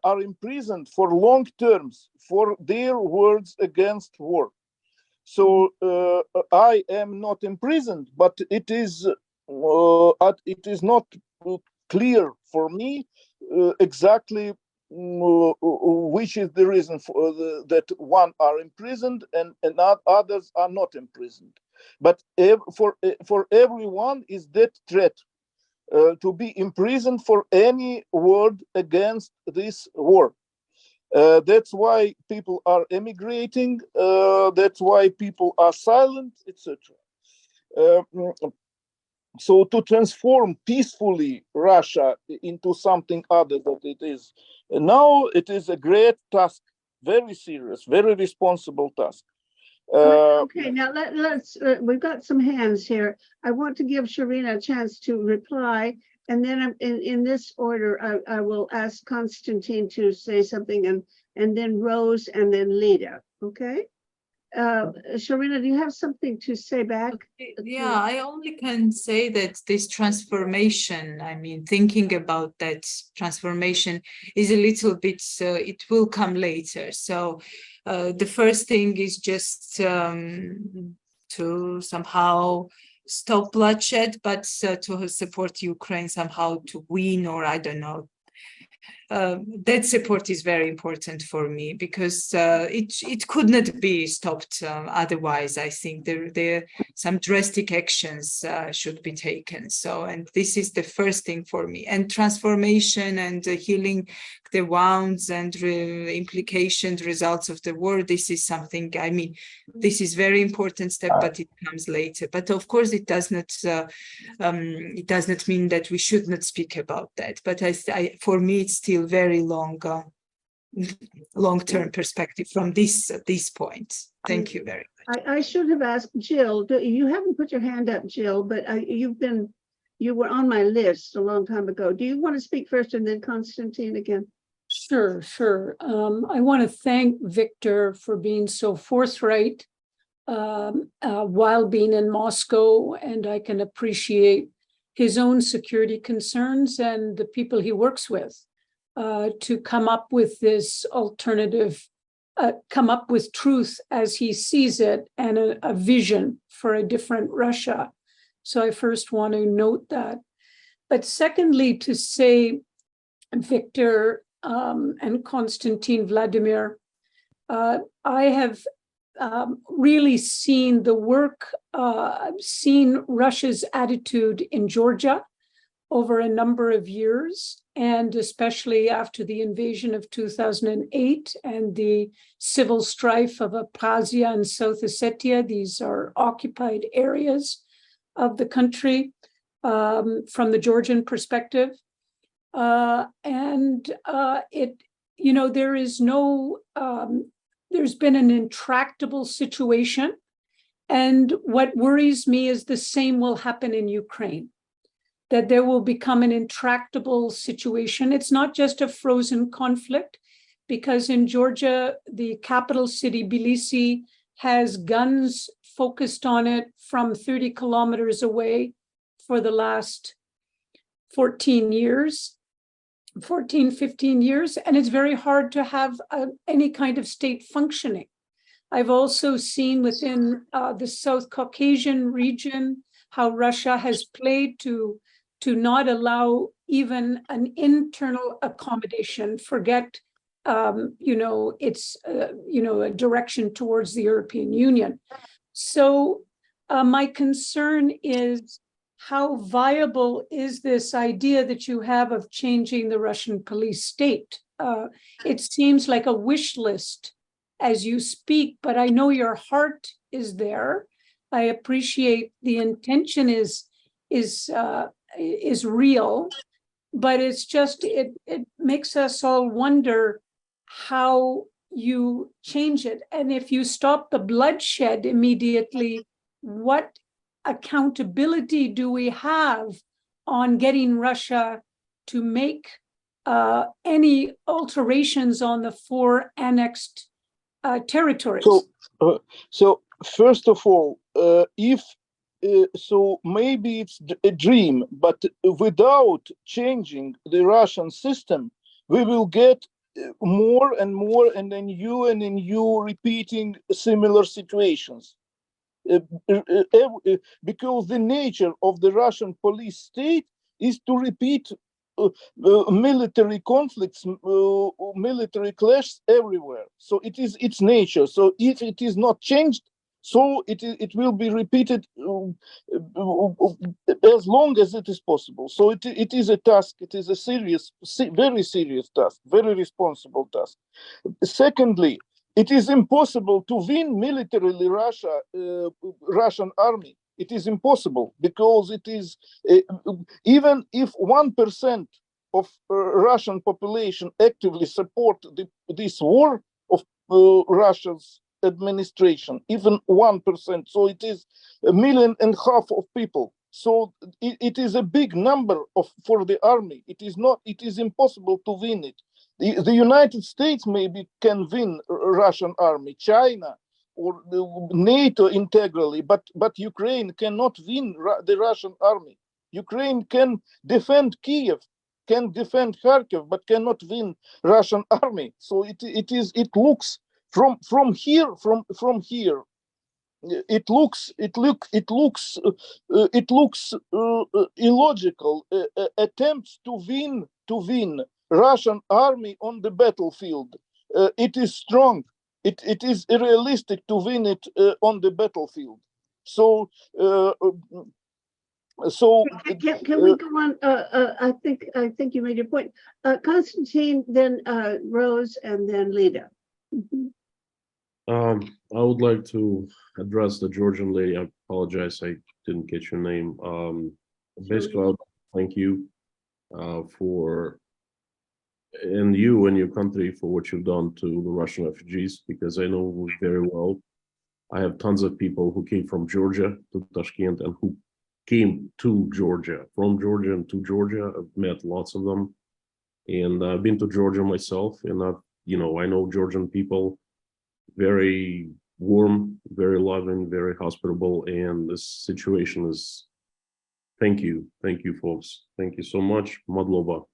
are imprisoned for long terms for their words against war. So I am not imprisoned, but it is not clear for me exactly which is the reason for that one are imprisoned and others are not imprisoned. But for everyone is that threat to be imprisoned for any word against this war. That's why people are emigrating. That's why people are silent, etc. So to transform peacefully Russia into something other than it is now, it is a great task, very serious, very responsible task. Okay, now let's we've got some hands here. I want to give Sharina a chance to reply, and then in this order, I will ask Konstantin to say something, and then Rose, and then Lida. Okay. Sharina, do you have something to say back? Yeah, I only can say that this transformation, I mean, thinking about that transformation is a little bit, it will come later. So the first thing is just to somehow stop bloodshed, but to support Ukraine somehow to win, or I don't know. That support is very important for me because it could not be stopped otherwise. I think there some drastic actions should be taken. So, and this is the first thing for me. And transformation and healing the wounds and implications, results of the war. This is something. I mean, this is very important step, but it comes later. But of course, it does not. It does not mean that we should not speak about that. But for me, it's still very long-term perspective from this point. Thank you very much. I should have asked Jill. You haven't put your hand up, Jill, but you were on my list a long time ago. Do you want to speak first and then Konstantin again? Sure. I want to thank Victor for being so forthright while being in Moscow, and I can appreciate his own security concerns and the people he works with. To come up with this alternative, come up with truth as he sees it and a vision for a different Russia. So I first want to note that. But secondly, to say, Victor and Konstantin, Vladimir, I have really seen the work, seen Russia's attitude in Georgia over a number of years, and especially after the invasion of 2008 and the civil strife of Abkhazia and South Ossetia. These are occupied areas of the country from the Georgian perspective. There's been an intractable situation. And what worries me is the same will happen in Ukraine, that there will become an intractable situation. It's not just a frozen conflict, because in Georgia, the capital city, Tbilisi, has guns focused on it from 30 kilometers away for the last 15 years. And it's very hard to have any kind of state functioning. I've also seen within the South Caucasian region how Russia has played to not allow even an internal accommodation, forget, it's, a direction towards the European Union. So my concern is, how viable is this idea that you have of changing the Russian police state? It seems like a wish list as you speak, but I know your heart is there. I appreciate the intention is real, but it's just, it makes us all wonder how you change it. And if you stop the bloodshed immediately, what accountability do we have on getting Russia to make any alterations on the 4 annexed territories? So first of all, so maybe it's a dream, but without changing the Russian system, we will get more and more and then you repeating similar situations. Because the nature of the Russian police state is to repeat military conflicts, military clashes everywhere. So it is its nature. So if it is not changed, so it will be repeated as long as it is possible. So it is a task. It is a very serious task, very responsible task. Secondly, it is impossible to win militarily Russian army. It is impossible because it is even if 1% of Russian population actively support this war of Russia's administration, even 1%. So it is 1.5 million of people. So it is a big number for the army. It is impossible to win it. The United States maybe can win Russian army, China or NATO integrally, but Ukraine cannot win the Russian army. Ukraine can defend Kiev, can defend Kharkiv, but cannot win Russian army. So it looks from here, it looks illogical attempts to win Russian army on the battlefield. It is strong. It is unrealistic to win it on the battlefield. So can we go on? I think you made your point. Konstantin, then Rose, and then Lida. I would like to address the Georgian lady. I apologize, I didn't get your name. Basically, I would thank you for, and you and your country for what you've done to the Russian refugees, because I know very well. I have tons of people who came from Georgia to Tashkent and who came to Georgia, from Georgia and to Georgia. I've met lots of them, and I've been to Georgia myself, and I know Georgian people, very warm, very loving, very hospitable, and this situation is, thank you folks, thank you so much, Madlova.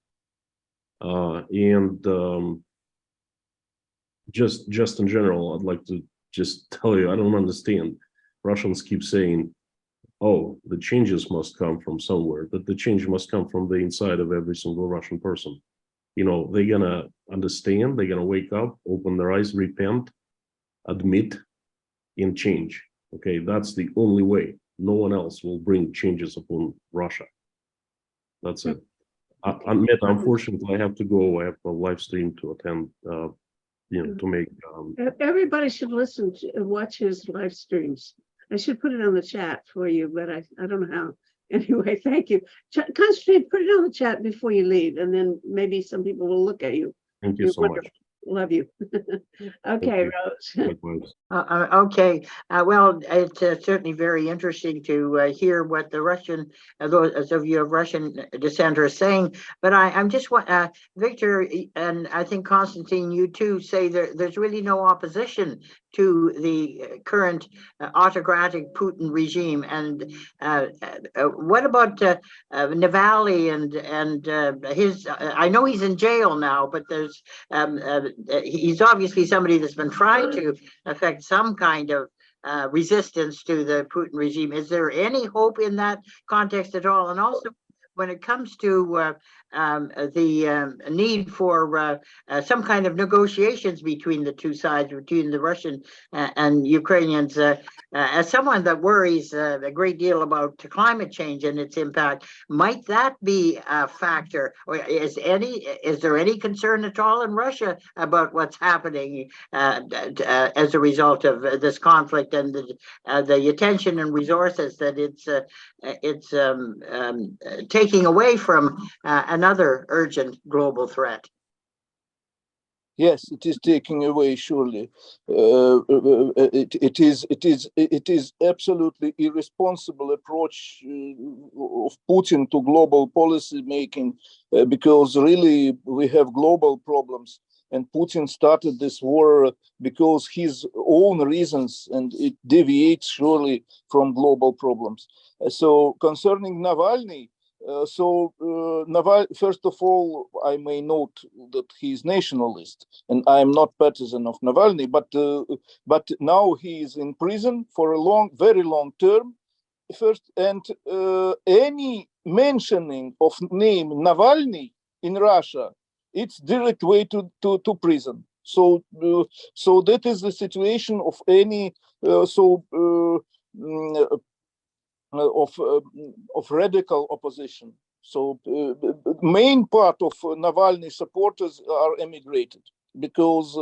Just in general, I'd like to just tell you, I don't understand. Russians keep saying, oh, the changes must come from somewhere, that the change must come from the inside of every single Russian person. They're gonna understand, they're gonna wake up, open their eyes, repent, admit, and change. Okay, that's the only way. No one else will bring changes upon Russia. That's it. Unfortunately, I have to go. I have a live stream to attend, to make. Everybody should watch his live streams. I should put it on the chat for you, but I don't know how. Anyway, thank you. Konstantin, put it on the chat before you leave, and then maybe some people will look at you. Thank you so much. Love you. Okay, Rose. Okay, well, it's certainly very interesting to hear what the Russian, those of you of Russian descent are saying. But I'm just Victor, and I think Konstantin, you too, say there's really no opposition to the current autocratic Putin regime. And what about Navalny and his? I know he's in jail now, but there's he's obviously somebody that's been trying to affect some kind of resistance to the Putin regime. Is there any hope in that context at all? And also, when it comes to the need for some kind of negotiations between the two sides, between the Russian and Ukrainians, as someone that worries a great deal about climate change and its impact, might that be a factor? Or is there any concern at all in Russia about what's happening as a result of this conflict and the attention and resources that it's taking away from another urgent global threat? Yes, it is taking away, surely. It is absolutely irresponsible approach of Putin to global policy making, because really we have global problems. And Putin started this war because his own reasons, and it deviates surely from global problems. So concerning Navalny, first of all, I may note that he is nationalist, and I am not partisan of Navalny, but now he is in prison for a very long term. First, and any mentioning of name Navalny in Russia, it's direct way to prison. So that is the situation of any of radical opposition. So main part of Navalny supporters are emigrated, because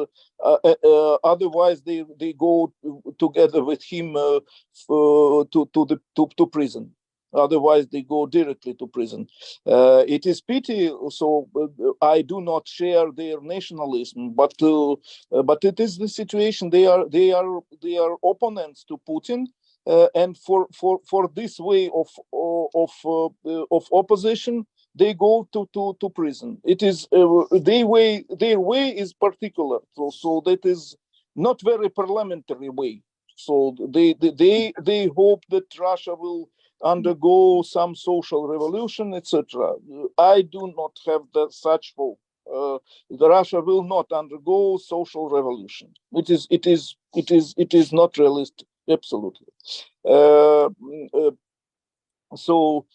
otherwise they go together with him to prison. Otherwise they go directly to prison. It is pity. So I do not share their nationalism, but it is the situation. They are opponents to Putin. And for this way of opposition, they go to prison. It is their way is particular, so that is not very parliamentary way. So they hope that Russia will undergo some social revolution, etc. I do not have such hope. Russia will not undergo social revolution. It is not realistic. absolutely. So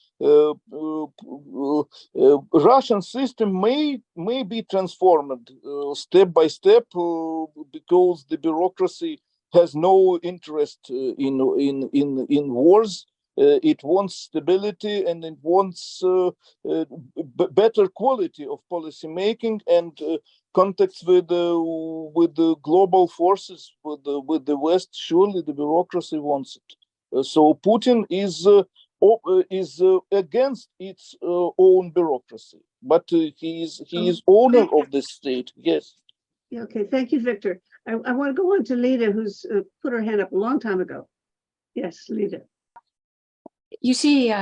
Russian system may be transformed step by step because the bureaucracy has no interest in wars. It wants stability and it wants better quality of policy making and contacts with the global forces, with the West. Surely the bureaucracy wants it. So Putin is against its own bureaucracy, but he is owner of the state. Yes. Yeah, okay, thank you, Victor. I want to go on to Lida, who's put her hand up a long time ago. Yes, Lida. You see,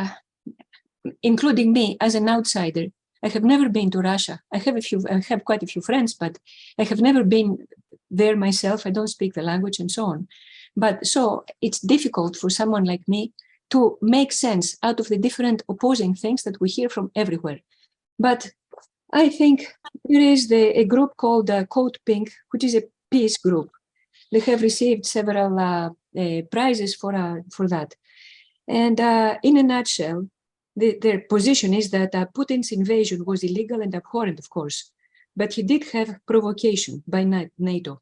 including me as an outsider, I have never been to Russia. I have quite a few friends, but I have never been there myself. I don't speak the language and so on. But so it's difficult for someone like me to make sense out of the different opposing things that we hear from everywhere. But I think there is a group called Code Pink, which is a peace group. They have received several prizes for that. And in a nutshell, their position is that Putin's invasion was illegal and abhorrent, of course, but he did have provocation by NATO.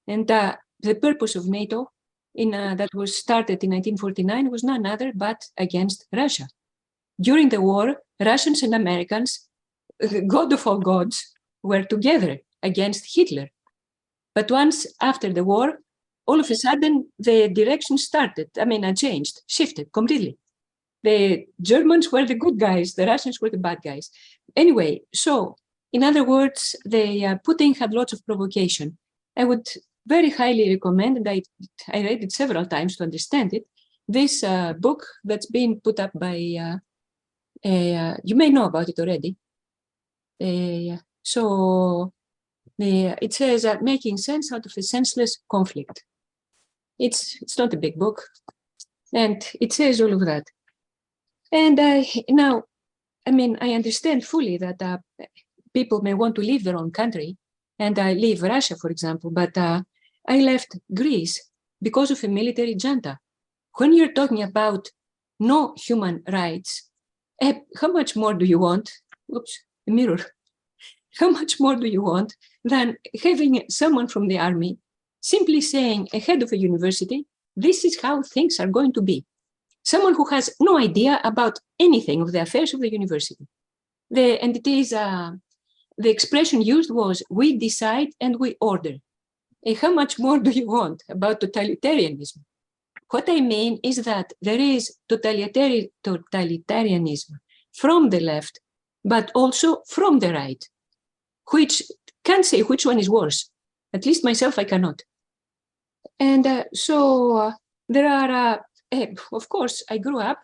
And the purpose of NATO that was started in 1949 was none other but against Russia. During the war, Russians and Americans, God of all gods, were together against Hitler. But once after the war, all of a sudden, the direction changed, shifted completely. The Germans were the good guys, the Russians were the bad guys. Anyway, so in other words, Putin had lots of provocation. I would very highly recommend, and I read it several times to understand it, this book that's been put up by, you may know about it already. It says Making Sense Out of a Senseless Conflict. It's not a big book, and it says all of that. And now, I understand fully that people may want to leave their own country, and leave Russia, for example, but I left Greece because of a military junta. When you're talking about no human rights, how much more do you want? Oops, a mirror. How much more do you want than having someone from the army simply saying ahead of a university, this is how things are going to be. Someone who has no idea about anything of the affairs of the university. The expression used was, we decide and we order. How much more do you want about totalitarianism? What I mean is that there is totalitarianism from the left, but also from the right, which can't say which one is worse. At least myself, I cannot. And there are, of course, I grew up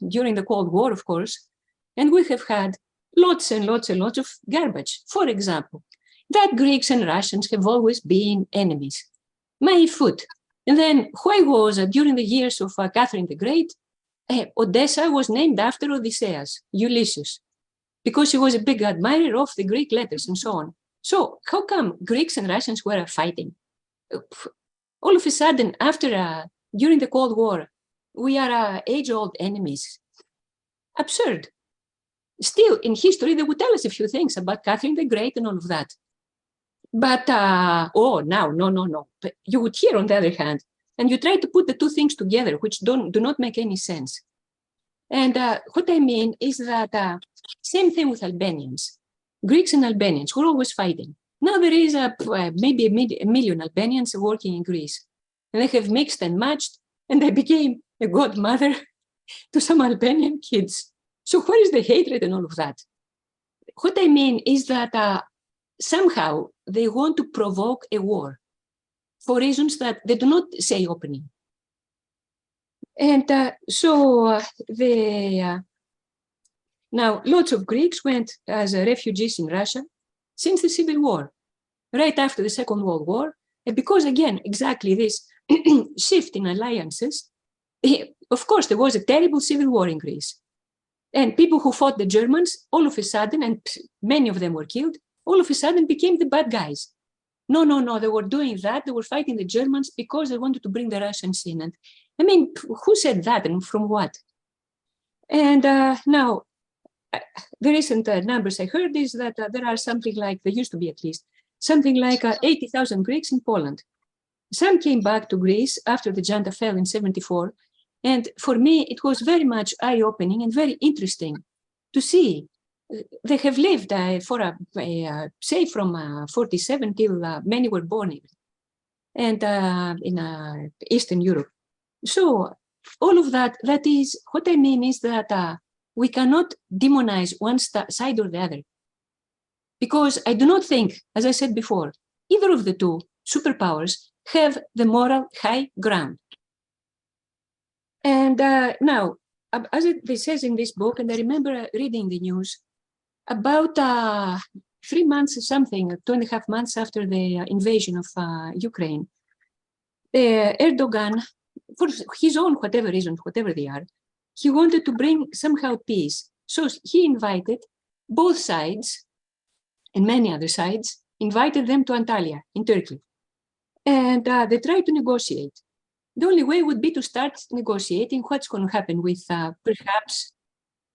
during the Cold War, of course, and we have had lots and lots and lots of garbage. For example, that Greeks and Russians have always been enemies. My foot. And then why was during the years of Catherine the Great, Odessa was named after Odysseus, Ulysses, because he was a big admirer of the Greek letters and so on. So how come Greeks and Russians were fighting? All of a sudden, during the Cold War, we are age-old enemies. Absurd. Still, in history, they would tell us a few things about Catherine the Great and all of that. But, no. But you would hear, on the other hand, and you try to put the two things together, which do not make any sense. And what I mean is that same thing with Albanians. Greeks and Albanians were always fighting. Now there is maybe a million Albanians working in Greece. And they have mixed and matched, and I became a godmother to some Albanian kids. So where is the hatred and all of that? What I mean is that somehow they want to provoke a war for reasons that they do not say openly. And now lots of Greeks went as refugees in Russia since the Civil War, right after the Second World War, and because again, exactly this shift in alliances, of course, there was a terrible civil war in Greece. And people who fought the Germans, all of a sudden, and many of them were killed, all of a sudden became the bad guys. No, they were doing that. They were fighting the Germans because they wanted to bring the Russians in. And I mean, who said that and from what? And now, the recent numbers I heard is that there are something like, there used to be at least, something like 80,000 Greeks in Poland. Some came back to Greece after the junta fell in '74. And for me, it was very much eye-opening and very interesting to see. They have lived say from 47 till many were born even, and in Eastern Europe. So all of that, that is, what I mean is that we cannot demonize one side or the other. Because I do not think, as I said before, either of the two superpowers have the moral high ground. And now, as it says in this book, and I remember reading the news, about 3 months or something, 2.5 months after the invasion of Ukraine, Erdogan, for his own whatever reasons, whatever they are, he wanted to bring somehow peace. So he invited both sides, and many other sides, invited them to Antalya in Turkey. And they tried to negotiate. The only way would be to start negotiating what's going to happen with perhaps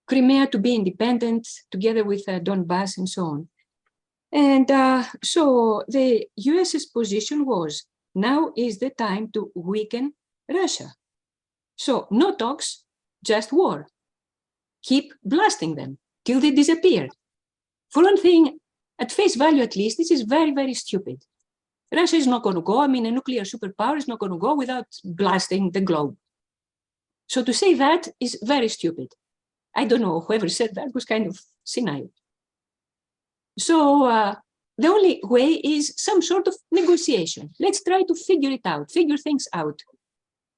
Crimea to be independent together with Donbass and so on. And so the US's position was, now is the time to weaken Russia. So no talks, just war. Keep blasting them till they disappear. For one thing, at face value at least, this is very, very stupid. Russia is not going to go. I mean, a nuclear superpower is not going to go without blasting the globe. So to say that is very stupid. I don't know, whoever said that was kind of senile. So the only way is some sort of negotiation. Let's try to figure it out, figure things out.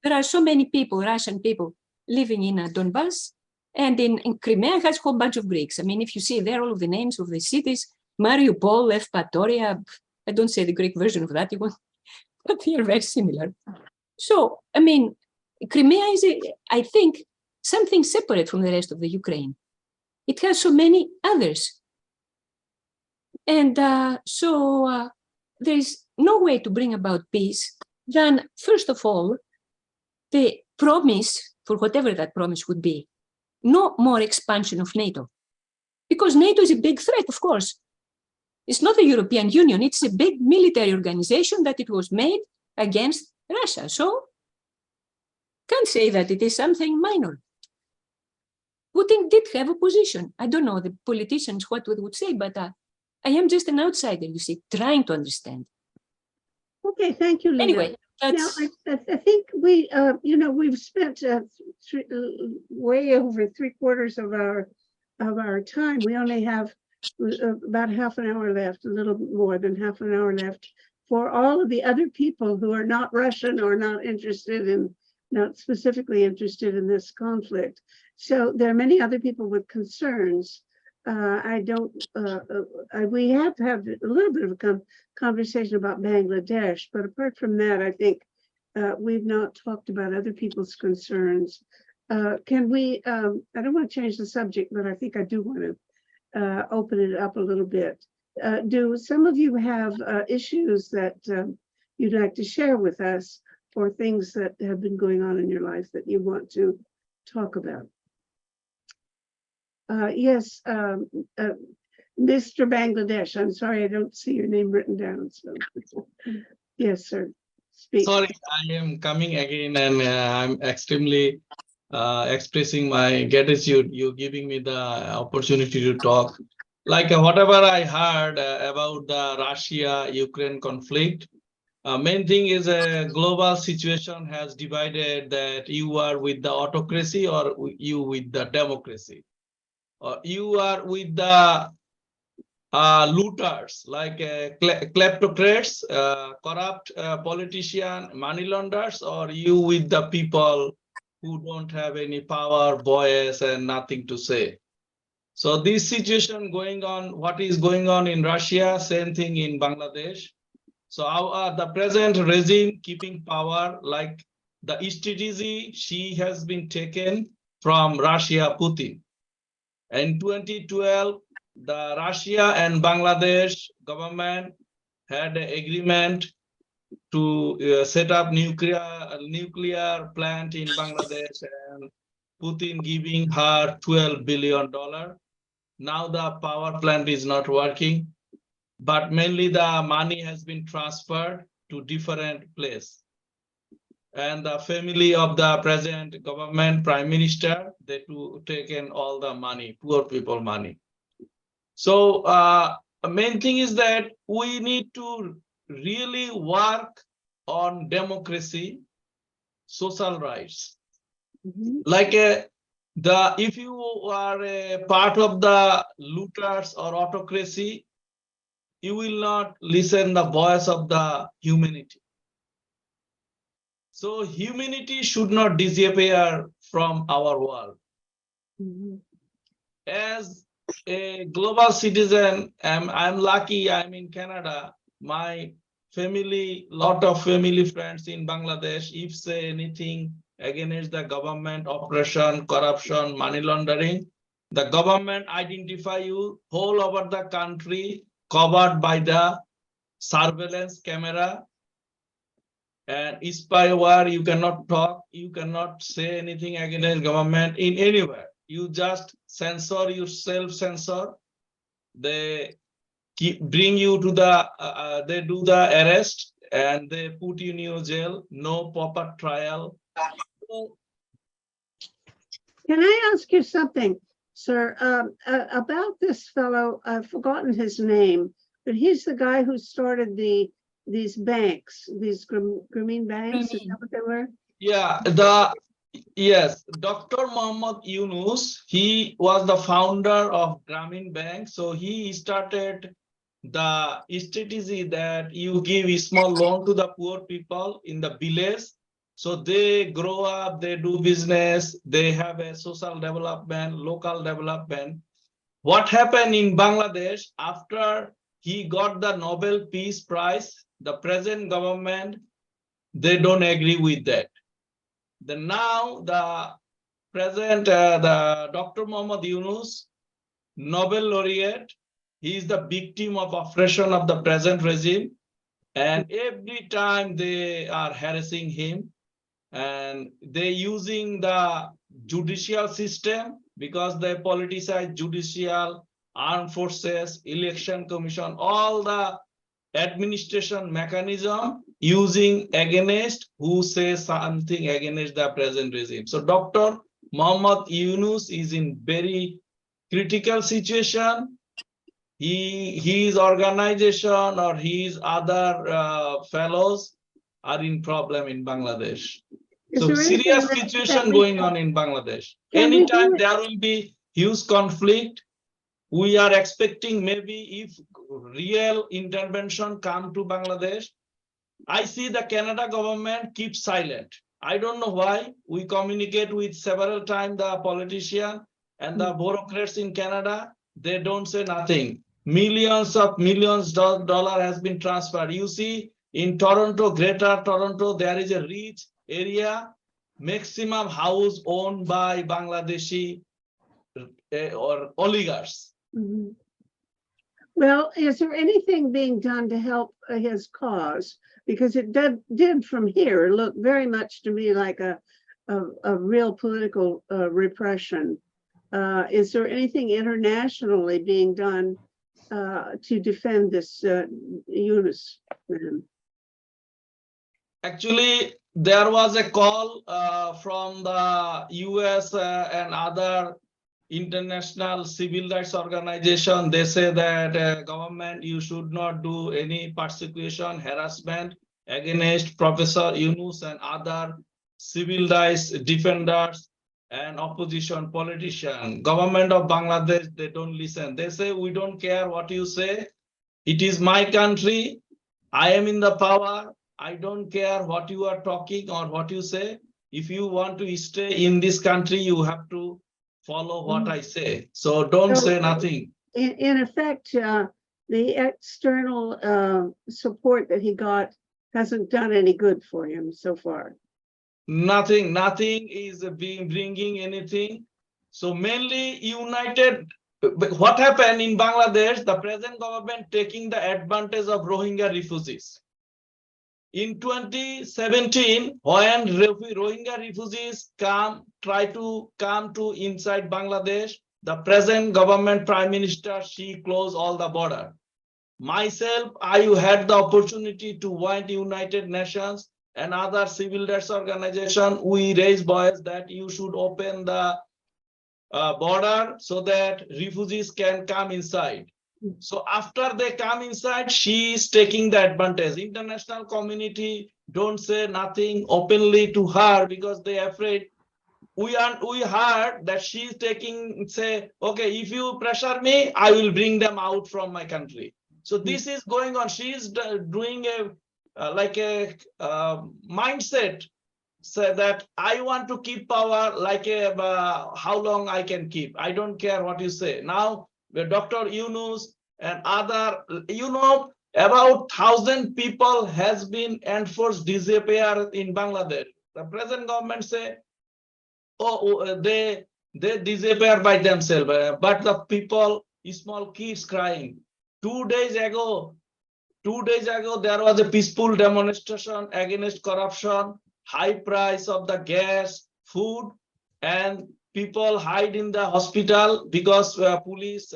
There are so many people, Russian people, living in Donbass, and in Crimea has a whole bunch of Greeks. I mean, if you see there all of the names of the cities, Mariupol, Evpatoria, I don't say the Greek version of that, but they are very similar. So, I mean, Crimea is, I think, something separate from the rest of the Ukraine. It has so many others. And so there is no way to bring about peace than, first of all, the promise, for whatever that promise would be, no more expansion of NATO. Because NATO is a big threat, of course. It's not the European Union, it's a big military organization that it was made against Russia. So, can't say that it is something minor. Putin did have a position. I don't know the politicians what they would say, but I am just an outsider, you see, trying to understand. Okay, thank you, Lida. Anyway, that's... Now, I think we, we've spent way over 3/4 of our time. We only have about half an hour left, a little more than half an hour left, for all of the other people who are not Russian or not interested in, not specifically interested in this conflict. So there are many other people with concerns. We have to have a little bit of a conversation about Bangladesh, but apart from that, I think we've not talked about other people's concerns. Can we, I don't want to change the subject, but I think I do want to open it up a little bit. Do some of you have issues that you'd like to share with us, or things that have been going on in your life that you want to talk about? Yes, Mr. Bangladesh, I'm sorry, I don't see your name written down. So, yes, sir. Speak. Sorry, I am coming again, and I'm extremely expressing my gratitude. You giving me the opportunity to talk. Like whatever I heard about the Russia-Ukraine conflict, main thing is a global situation has divided that you are with the autocracy or you with the democracy. You are with the looters, like kleptocrats, corrupt politician, money launderers, or you with the people who don't have any power, voice, and nothing to say. So this situation going on, what is going on in Russia, same thing in Bangladesh. So the present regime keeping power, like the strategy, she has been taken from Russia, Putin. In 2012, the Russia and Bangladesh government had an agreement to set up nuclear plant in Bangladesh, and Putin giving her $12 billion. Now the power plant is not working, but mainly the money has been transferred to different place. And the family of the present government, prime minister, they too taken all the money, poor people money. So the main thing is that we need to really work on democracy, social rights. Like if you are a part of the looters or autocracy, you will not listen the voice of the humanity. So humanity should not disappear from our world. As a global citizen, I'm lucky I'm in Canada. My family, lot of family friends in Bangladesh, if say anything against the government, oppression, corruption, money laundering, the government identify you whole over the country covered by the surveillance camera. And spyware, you cannot talk, you cannot say anything against government in anywhere. You just censor yourself, censor. They bring you to the, they do the arrest and they put you in your jail, no proper trial. Can I ask you something, sir, about this fellow? I've forgotten his name, but he's the guy who started these banks, these Grameen banks. Is that what they were? Yeah, yes, Dr. Muhammad Yunus, he was the founder of Grameen Bank. So he started the strategy that you give a small loan to the poor people in the village. So they grow up, they do business, they have a social development, local development. What happened in Bangladesh after he got the Nobel Peace Prize, the present government, they don't agree with that. Then now the present, the Dr. Muhammad Yunus, Nobel laureate, he is the victim of oppression of the present regime. And every time they are harassing him, and they using the judicial system because they politicize judicial, armed forces, election commission, all the administration mechanism using against who says something against the present regime. So Dr. Muhammad Yunus is in very critical situation. His organization or his other fellows are in problem in Bangladesh. So serious situation going on in Bangladesh. Anytime there will be huge conflict, we are expecting maybe if real intervention come to Bangladesh. I see the Canada government keep silent. I don't know why. We communicate with several times the politician and the bureaucrats in Canada. They don't say nothing. Millions of dollars has been transferred. You see in Toronto, Greater Toronto, there is a rich area, maximum house owned by Bangladeshi or oligarchs. Well, is there anything being done to help his cause? Because it did from here look very much to me like a real political repression. Is there anything internationally being done to defend this Yunus man? Actually, there was a call from the US and other international civil rights organization. They say that government, you should not do any persecution, harassment against Professor Yunus and other civil rights defenders and opposition politicians. Government of Bangladesh, they don't listen. They say, we don't care what you say. It is my country. I am in the power. I don't care what you are talking or what you say. If you want to stay in this country, you have to follow what I say. So don't say nothing. In effect, the external support that he got hasn't done any good for him so far. Nothing is bringing anything. So mainly United what happened in Bangladesh, the present government taking the advantage of Rohingya refugees. In 2017, when Rohingya refugees try to come to inside Bangladesh, the present government prime minister, she closed all the border. Myself, I had the opportunity to join United Nations and other civil rights organization. We raised voice that you should open the border so that refugees can come inside. So after they come inside, she is taking the advantage. International community don't say nothing openly to her because they are afraid. We heard that she is taking, say, okay, if you pressure me, I will bring them out from my country. So this is going on. She is doing a mindset, so that I want to keep power like how long I can keep. I don't care what you say. Now, Dr. Yunus and other, about 1,000 people has been enforced disappear in Bangladesh. The present government say, they disappear by themselves, but the people, small kids crying. 2 days ago, there was a peaceful demonstration against corruption, high price of the gas, food, and people hide in the hospital because police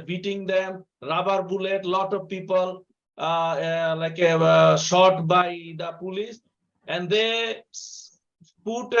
beating them, rubber bullet, lot of people shot by the police, and they put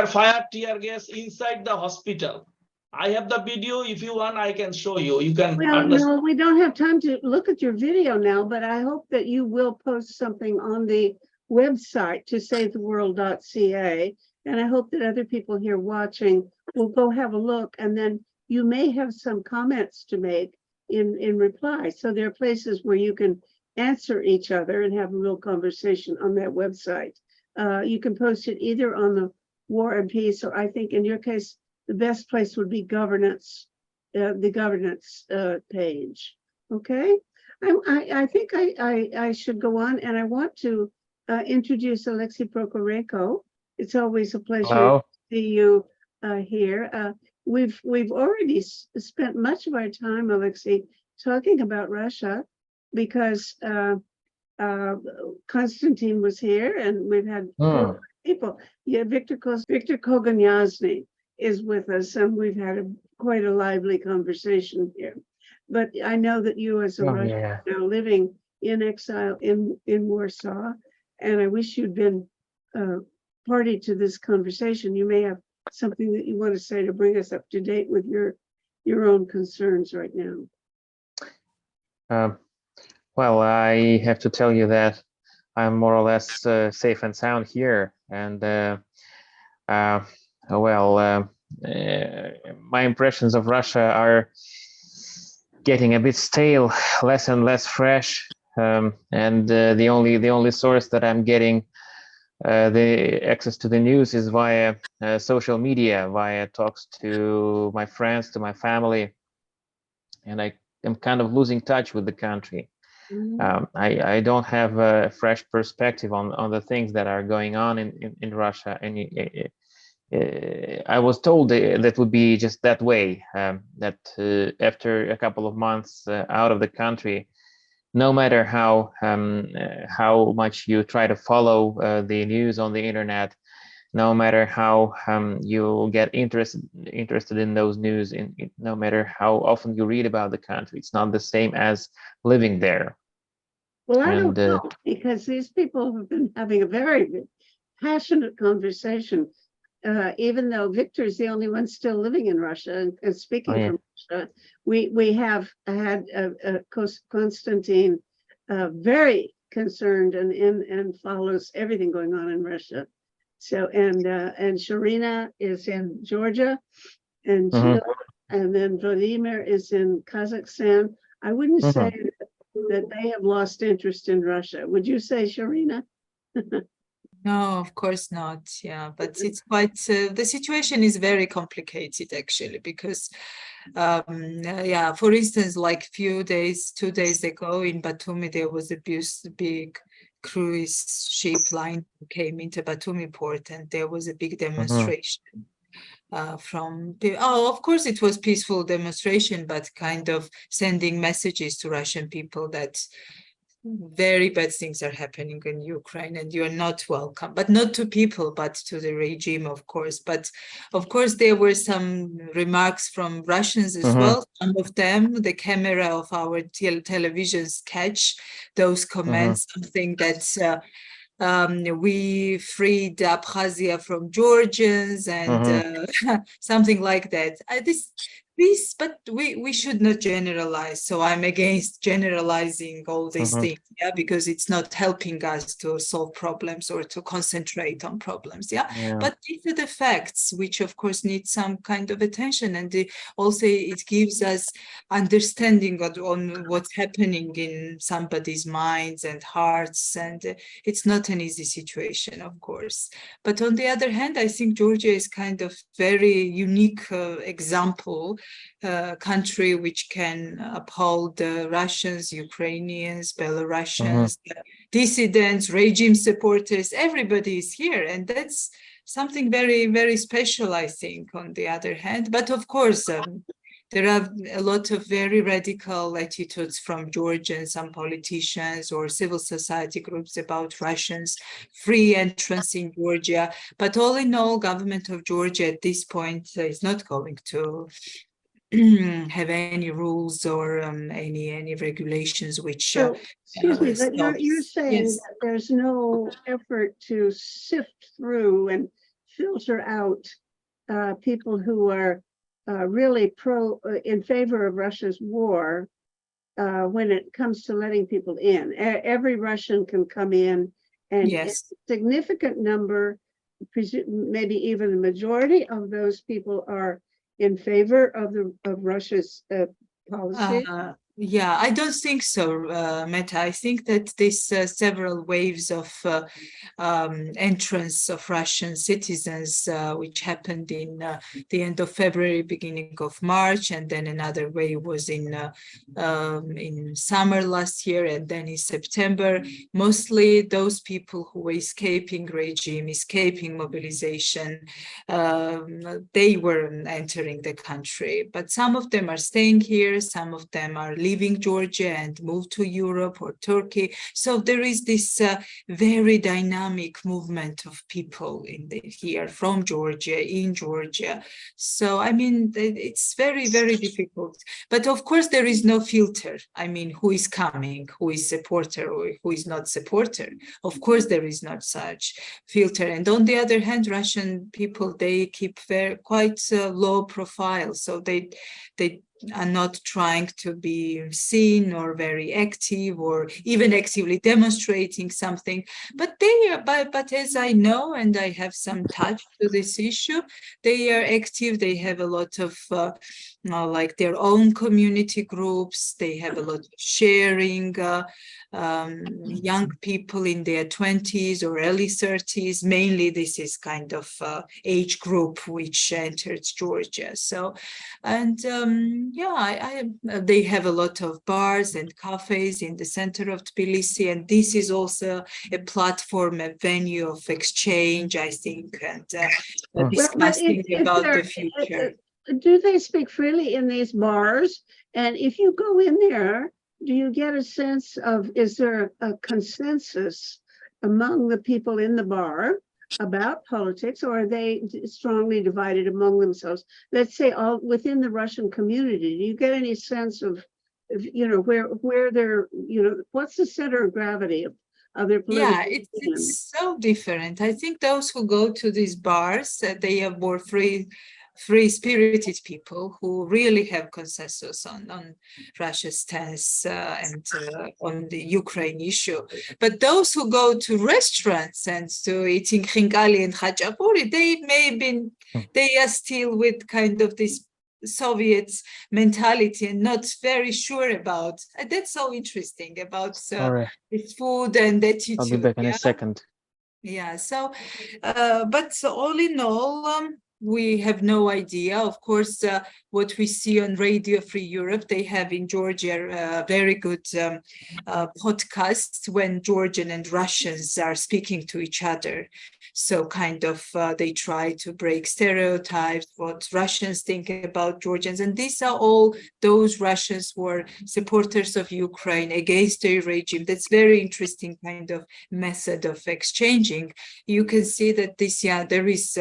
fire tear gas inside the hospital. I have the video. If you want, I can show you. You can understand. No, we don't have time to look at your video now, but I hope that you will post something on the website to savetheworld.ca. And I hope that other people here watching will go have a look, and then you may have some comments to make in reply. So there are places where you can answer each other and have a real conversation on that website. You can post it either on the War and Peace, or I think in your case, the best place would be governance, the governance page. Okay, I think I should go on, and I want to introduce Alexei Prokorenko. It's always a pleasure to see you here. We've already spent much of our time, Alexei, talking about Russia because Konstantin was here, and we've had people. Yeah, Victor Koganyazny is with us, and we've had quite a lively conversation here. But I know that you, as a Russian, are now living in exile in Warsaw, and I wish you'd been party to this conversation. You may have something that you want to say to bring us up to date with your own concerns right now. Well, I have to tell you that I'm more or less safe and sound here, and my impressions of Russia are getting a bit stale, less and less fresh, and the only source that I'm getting the access to the news is via social media, via talks to my friends, to my family, and I am kind of losing touch with the country. I don't have a fresh perspective on the things that are going on in Russia, and I was told that would be just that way, that after a couple of months out of the country, no matter how much you try to follow the news on the internet, no matter how you get interested in those news, no matter how often you read about the country, it's not the same as living there. Well, I don't know, because these people have been having a very passionate conversation, even though Victor is the only one still living in Russia and speaking from Russia. We have had Konstantin very concerned and follows everything going on in Russia. So and Sharina is in Georgia, and Jill, and then Vladimir is in Kazakhstan. I wouldn't say that they have lost interest in Russia. Would you say, Sharina? No, of course not. Yeah, but it's quite, the situation is very complicated actually, because, for instance, like 2 days ago in Batumi, there was a big cruise ship line came into Batumi port, and there was a big demonstration. of course it was peaceful demonstration, but kind of sending messages to Russian people that very bad things are happening in Ukraine and you are not welcome, but not to people, but to the regime, of course. But of course, there were some remarks from Russians as well. Some of them, the camera of our televisions catch those comments, something that we freed Abkhazia from Georgians and something like that. But we should not generalize. So I'm against generalizing all these things, because it's not helping us to solve problems or to concentrate on problems. But these are the facts, which of course need some kind of attention, and also it gives us understanding on what's happening in somebody's minds and hearts, and it's not an easy situation, of course. But on the other hand, I think Georgia is kind of very unique example. Country which can uphold Russians, Ukrainians, Belarusians, dissidents, regime supporters, everybody is here. And that's something very, very special, I think, on the other hand. But of course, there are a lot of very radical attitudes from Georgia and some politicians or civil society groups about Russians' free entrance in Georgia. But all in all, government of Georgia at this point is not going to have any rules or any regulations which excuse me, but you're saying that there's no effort to sift through and filter out people who are really in favor of Russia's war when it comes to letting people in. Every Russian can come in, and a significant number, maybe even the majority of those people are in favor of Russia's policy? Yeah, I don't think so, Meta. I think that this several waves of entrance of Russian citizens, which happened in the end of February, beginning of March, and then another wave was in summer last year, and then in September. Mostly those people who were escaping regime, escaping mobilization, they were entering the country. But some of them are staying here, some of them are leaving Georgia and move to Europe or Turkey. So there is this very dynamic movement of people here from Georgia, in Georgia. So, I mean, it's very, very difficult. But of course, there is no filter. I mean, who is coming, who is supporter or who is not supporter? Of course, there is not such filter. And on the other hand, Russian people, they keep quite low profile. So they are not trying to be seen or very active or even actively demonstrating something. But but as I know, and I have some touch to this issue, they are active. They have a lot of like their own community groups. They have a lot of sharing. Young people in their 20s or early 30s, mainly this is kind of age group which entered Georgia. So, and they have a lot of bars and cafes in the center of Tbilisi, and this is also a platform, a venue of exchange, I think, and discussing about the future. Do they speak freely in these bars? And if you go in there, do you get a sense of, is there a consensus among the people in the bar about politics, or are they strongly divided among themselves? Let's say all within the Russian community, do you get any sense of where they're, what's the center of gravity of their political it's so different. I think those who go to these bars, they are more free-spirited people who really have consensus on Russia's stance and on the Ukraine issue. But those who go to restaurants and to eating khinkali and khachapuri, they are still with kind of this Soviet mentality and not very sure about. That's so interesting about this food and attitude. I'll be back in a second. Yeah, so, but all in all, we have no idea. Of course, what we see on Radio Free Europe, they have in Georgia very good podcasts when Georgian and Russians are speaking to each other. So kind of they try to break stereotypes, what Russians think about Georgians. And these are all those Russians who are supporters of Ukraine against the regime. That's very interesting kind of method of exchanging. You can see that this, yeah, there is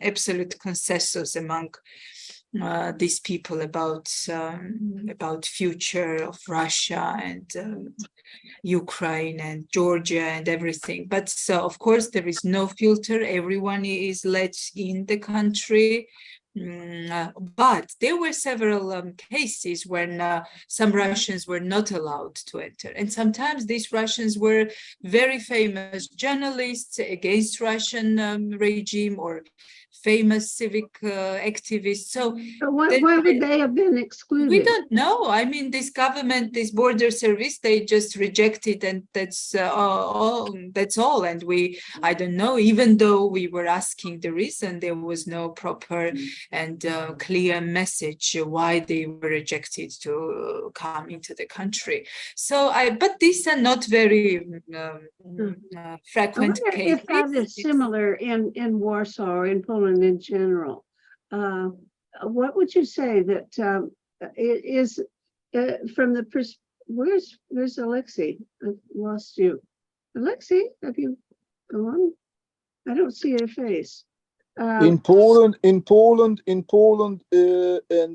absolute consensus among these people about future of Russia and Ukraine and Georgia and everything. But of course, there is no filter. Everyone is let in the country. But there were several cases when some Russians were not allowed to enter. And sometimes these Russians were very famous journalists against Russian regime or famous civic activists. So why would they have been excluded? We don't know. I mean, this government, this border service, they just rejected, and that's all. That's all. And I don't know. Even though we were asking the reason, there was no proper and clear message why they were rejected to come into the country. So but these are not very frequent cases. If that is similar in Warsaw or in Poland in general, what would you say that it is from the where's Alexei? I've lost you. Alexei, have you gone? I don't see your face. In Poland, and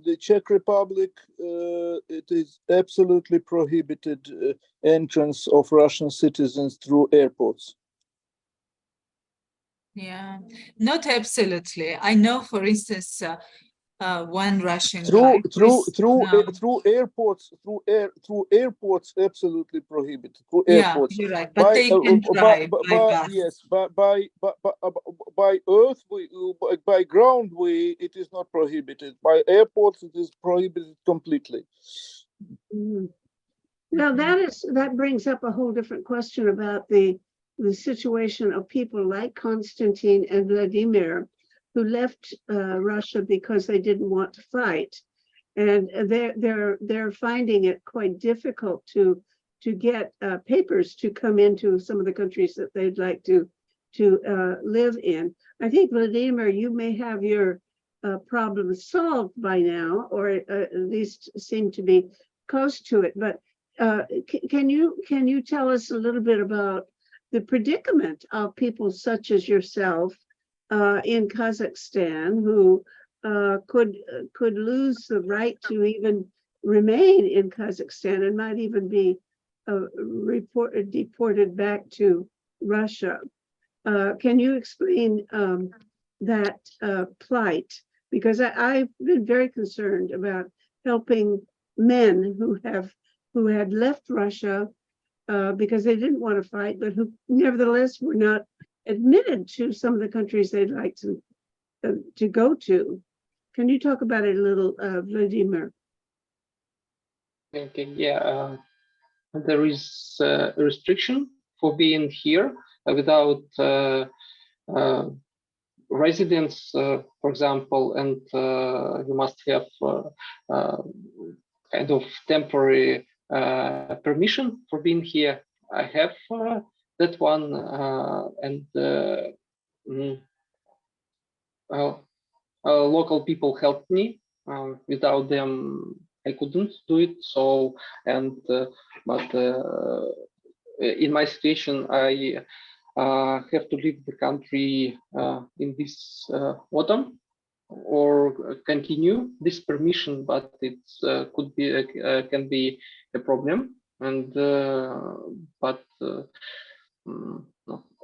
the Czech Republic, it is absolutely prohibited entrance of Russian citizens through airports. Yeah, not absolutely. I know, for instance, one Russian through airports, absolutely prohibited. Through airports. Yeah, you're right. But they can drive by bus. Yes, by earth, by ground, it is not prohibited. By airports, it is prohibited completely. Now that brings up a whole different question about the situation of people like Konstantin and Vladimir, who left Russia because they didn't want to fight, and they're finding it quite difficult to get papers to come into some of the countries that they'd like to live in. I think, Vladimir, you may have your problem solved by now, or at least seem to be close to it. But can you tell us a little bit about the predicament of people such as yourself in Kazakhstan, who could lose the right to even remain in Kazakhstan and might even be deported back to Russia? Can you explain that plight? Because I've been very concerned about helping men who had left Russia because they didn't want to fight, but who nevertheless were not admitted to some of the countries they'd like to go to. Can you talk about it a little, Vladimir? Okay, yeah. There is a restriction for being here without residence, for example, and you must have kind of temporary permission for being here. I have that one, and local people helped me. Without them, I couldn't do it. So, and but in my situation, I have to leave the country in this autumn, or continue this permission, but it could be can be a problem. And but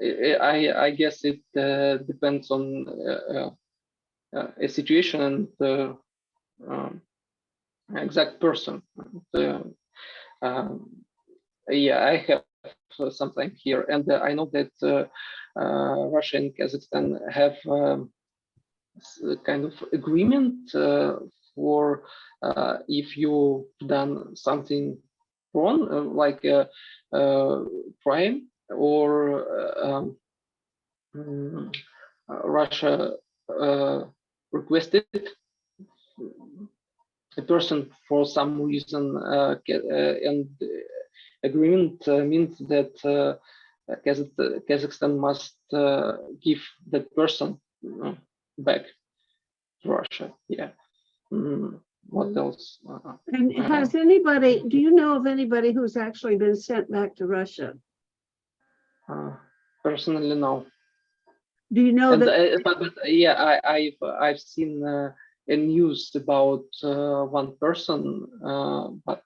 I guess it depends on a situation and exact person. Yeah, I have something here, and I know that Russia and Kazakhstan have kind of agreement for if you done something wrong, like a crime, or Russia requested. A person for some reason and agreement means that Kazakhstan must give that person back to Russia. Yeah. What else? And has anybody, do you know of anybody who's actually been sent back to Russia? Personally, no. Do you know And, that? but yeah, I've seen a news about one person, but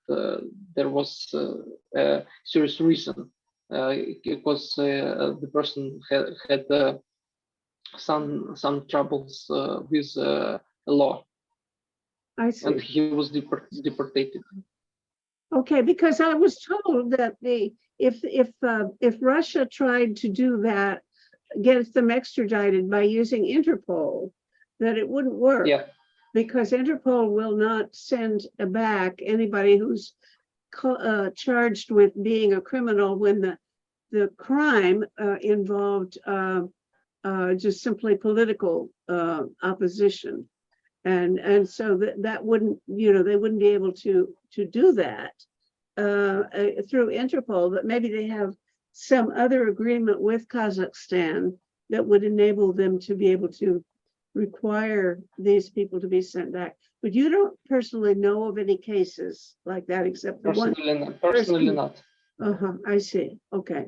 there was a serious reason. Because the person had some troubles with the law. I see. And he was deported. Okay, because I was told that if Russia tried to do that, get them extradited by using Interpol, that it wouldn't work. Yeah. Because Interpol will not send back anybody who's charged with being a criminal when the crime involved just simply political opposition. And so that wouldn't, they wouldn't be able to do that through Interpol, but maybe they have some other agreement with Kazakhstan that would enable them to be able to require these people to be sent back. But you don't personally know of any cases like that, except the one. Personally not. I see. Okay.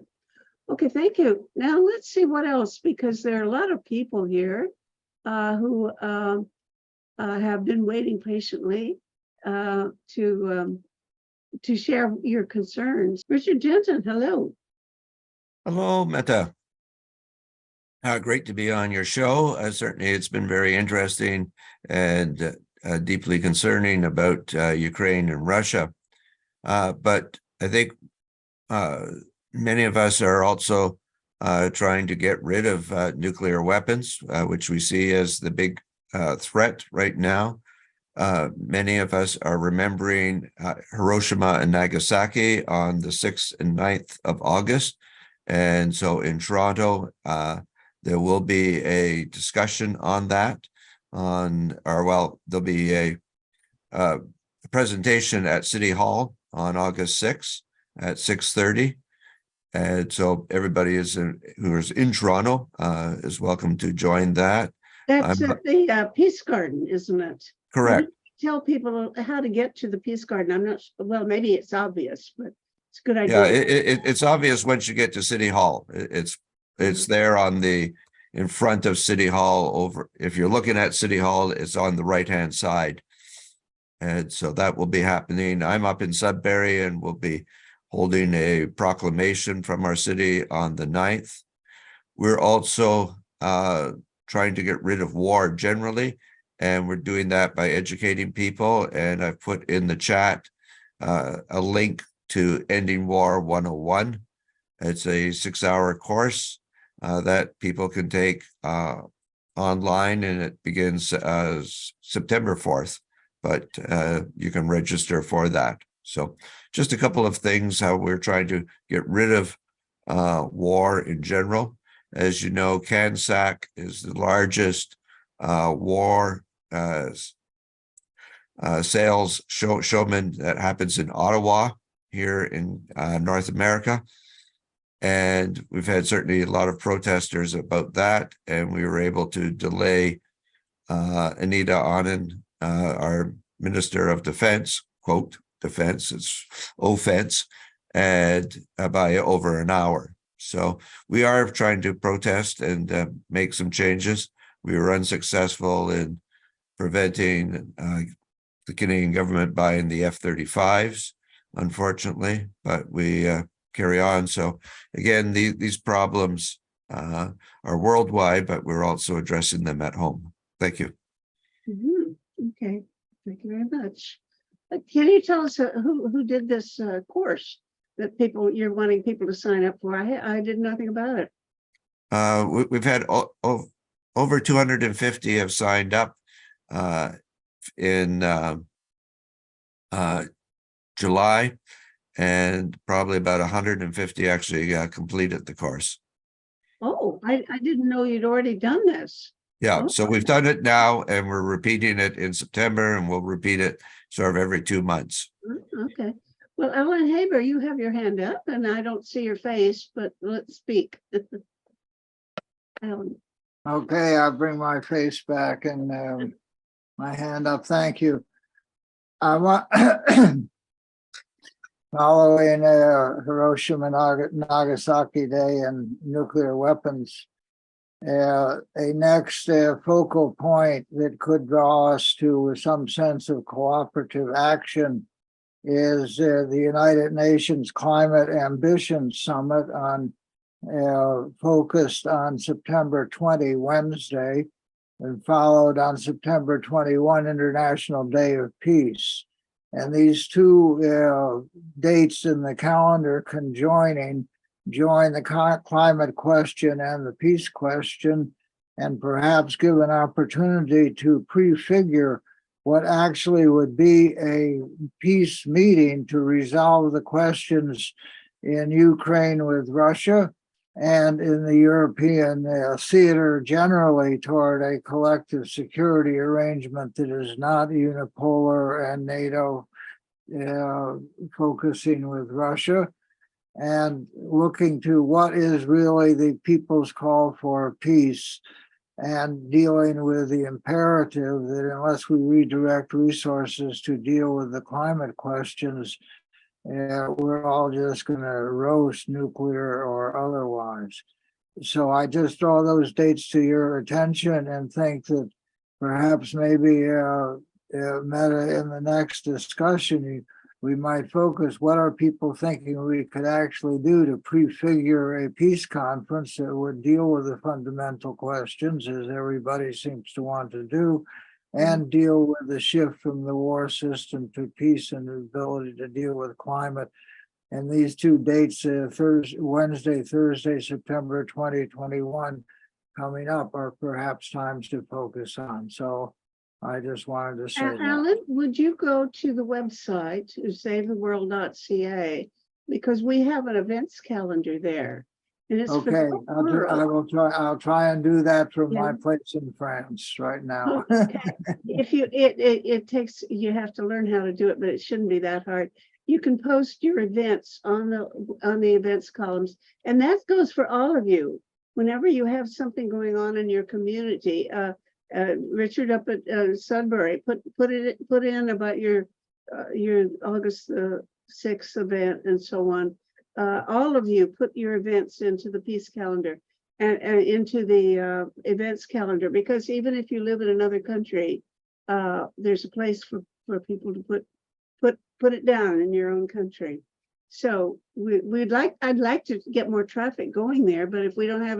Okay, thank you. Now let's see what else, because there are a lot of people here who have been waiting patiently to share your concerns. Richard Jensen, hello. Hello, Meta. Great to be on your show. Certainly, it's been very interesting and deeply concerning about Ukraine and Russia. But I think many of us are also trying to get rid of nuclear weapons, which we see as the big threat right now. Many of us are remembering Hiroshima and Nagasaki on the 6th and 9th of August. And so in Toronto, there will be a discussion on that, there'll be a presentation at City Hall on August 6th at 6:30. And so everybody who is in Toronto is welcome to join that. That's at the Peace Garden, isn't it? Correct. Tell people how to get to the Peace Garden. I'm not sure. Well, maybe it's obvious, but it's a good idea. Yeah, it's obvious once you get to City Hall. It's there in front of City Hall. If you're looking at City Hall, it's on the right-hand side. And so that will be happening. I'm up in Sudbury and we'll be holding a proclamation from our city on the 9th. We're also trying to get rid of war generally, and we're doing that by educating people. And I've put in the chat a link to Ending War 101. It's a 6-hour course that people can take online, and it begins September 4th, but you can register for that. So just a couple of things, how we're trying to get rid of war in general. As you know, CANSAC is the largest war sales showman that happens in Ottawa here in North America. And we've had certainly a lot of protesters about that. And we were able to delay Anita Anand, our Minister of Defense, quote, defense, it's offense, and by over an hour. So we are trying to protest and make some changes. We were unsuccessful in preventing the Canadian government buying the F-35s, unfortunately, but we carry on. So again, these problems are worldwide, but we're also addressing them at home. Thank you. Okay, thank you very much. Can you tell us who did this course that you're wanting people to sign up for? I did nothing about it. We've had over 250 have signed up in July, and probably about 150 actually completed the course. Oh, I didn't know you'd already done this. Yeah, so we've done it now and we're repeating it in September and we'll repeat it sort of every 2 months. Okay. Well, Ellen Haber, you have your hand up and I don't see your face, but let's speak. Ellen. Okay, I'll bring my face back and my hand up. Thank you. I want following Hiroshima Nagasaki Day and nuclear weapons. A next focal point that could draw us to some sense of cooperative action is the United Nations Climate Ambition Summit focused on September 20, Wednesday, and followed on September 21, International Day of Peace. And these two dates in the calendar conjoining join the climate question and the peace question, and perhaps give an opportunity to prefigure what actually would be a peace meeting to resolve the questions in Ukraine with Russia and in the European theater generally toward a collective security arrangement that is not unipolar and NATO focusing with Russia, and looking to what is really the people's call for peace and dealing with the imperative that unless we redirect resources to deal with the climate questions, we're all just going to roast nuclear or otherwise. So I just draw those dates to your attention and think that perhaps maybe Meta in the next discussion, we might focus what are people thinking we could actually do to prefigure a peace conference that would deal with the fundamental questions, as everybody seems to want to do, and deal with the shift from the war system to peace and the ability to deal with climate. And these two dates, Wednesday, Thursday, September 2021, coming up are perhaps times to focus on. So I just wanted to say that. Alan, would you go to the website to savetheworld.ca, because we have an events calendar there. And it's okay. I'll try and do that from my place in France right now. Okay. If it takes, you have to learn how to do it, but it shouldn't be that hard. You can post your events on the events columns, and that goes for all of you. Whenever you have something going on in your community, Richard up at Sudbury, put in about your August 6th event and so on. All of you put your events into the peace calendar and into the events calendar, because even if you live in another country, there's a place for people to put it down in your own country. So I'd like to get more traffic going there, but if we don't have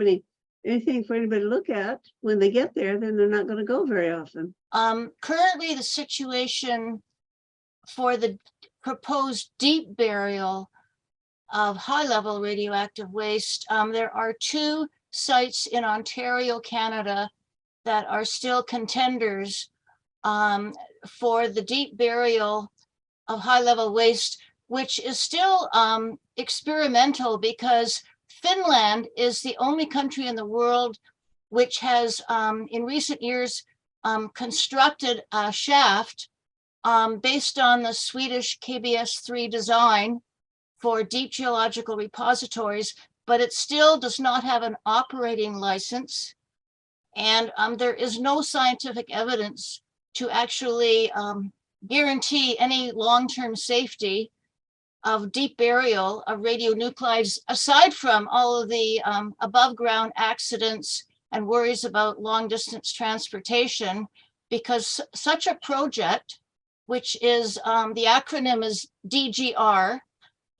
anything for anybody to look at when they get there, then they're not going to go very often. Currently, the situation for the proposed deep burial of high-level radioactive waste, there are 2 sites in Ontario, Canada, that are still contenders for the deep burial of high-level waste, which is still experimental, because Finland is the only country in the world which has, in recent years, constructed a shaft based on the Swedish KBS-3 design for deep geological repositories, but it still does not have an operating license. And there is no scientific evidence to actually guarantee any long-term safety of deep burial of radionuclides, aside from all of the above ground accidents and worries about long distance transportation, because such a project, which is the acronym is DGR,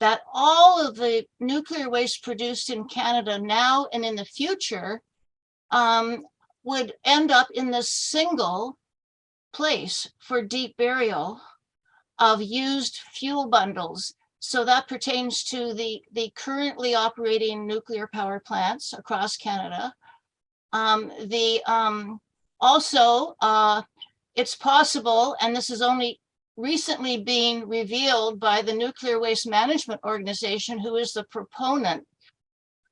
that all of the nuclear waste produced in Canada now and in the future would end up in this single place for deep burial of used fuel bundles. So that pertains to the currently operating nuclear power plants across Canada. Also, it's possible, and this is only recently being revealed by the Nuclear Waste Management Organization, who is the proponent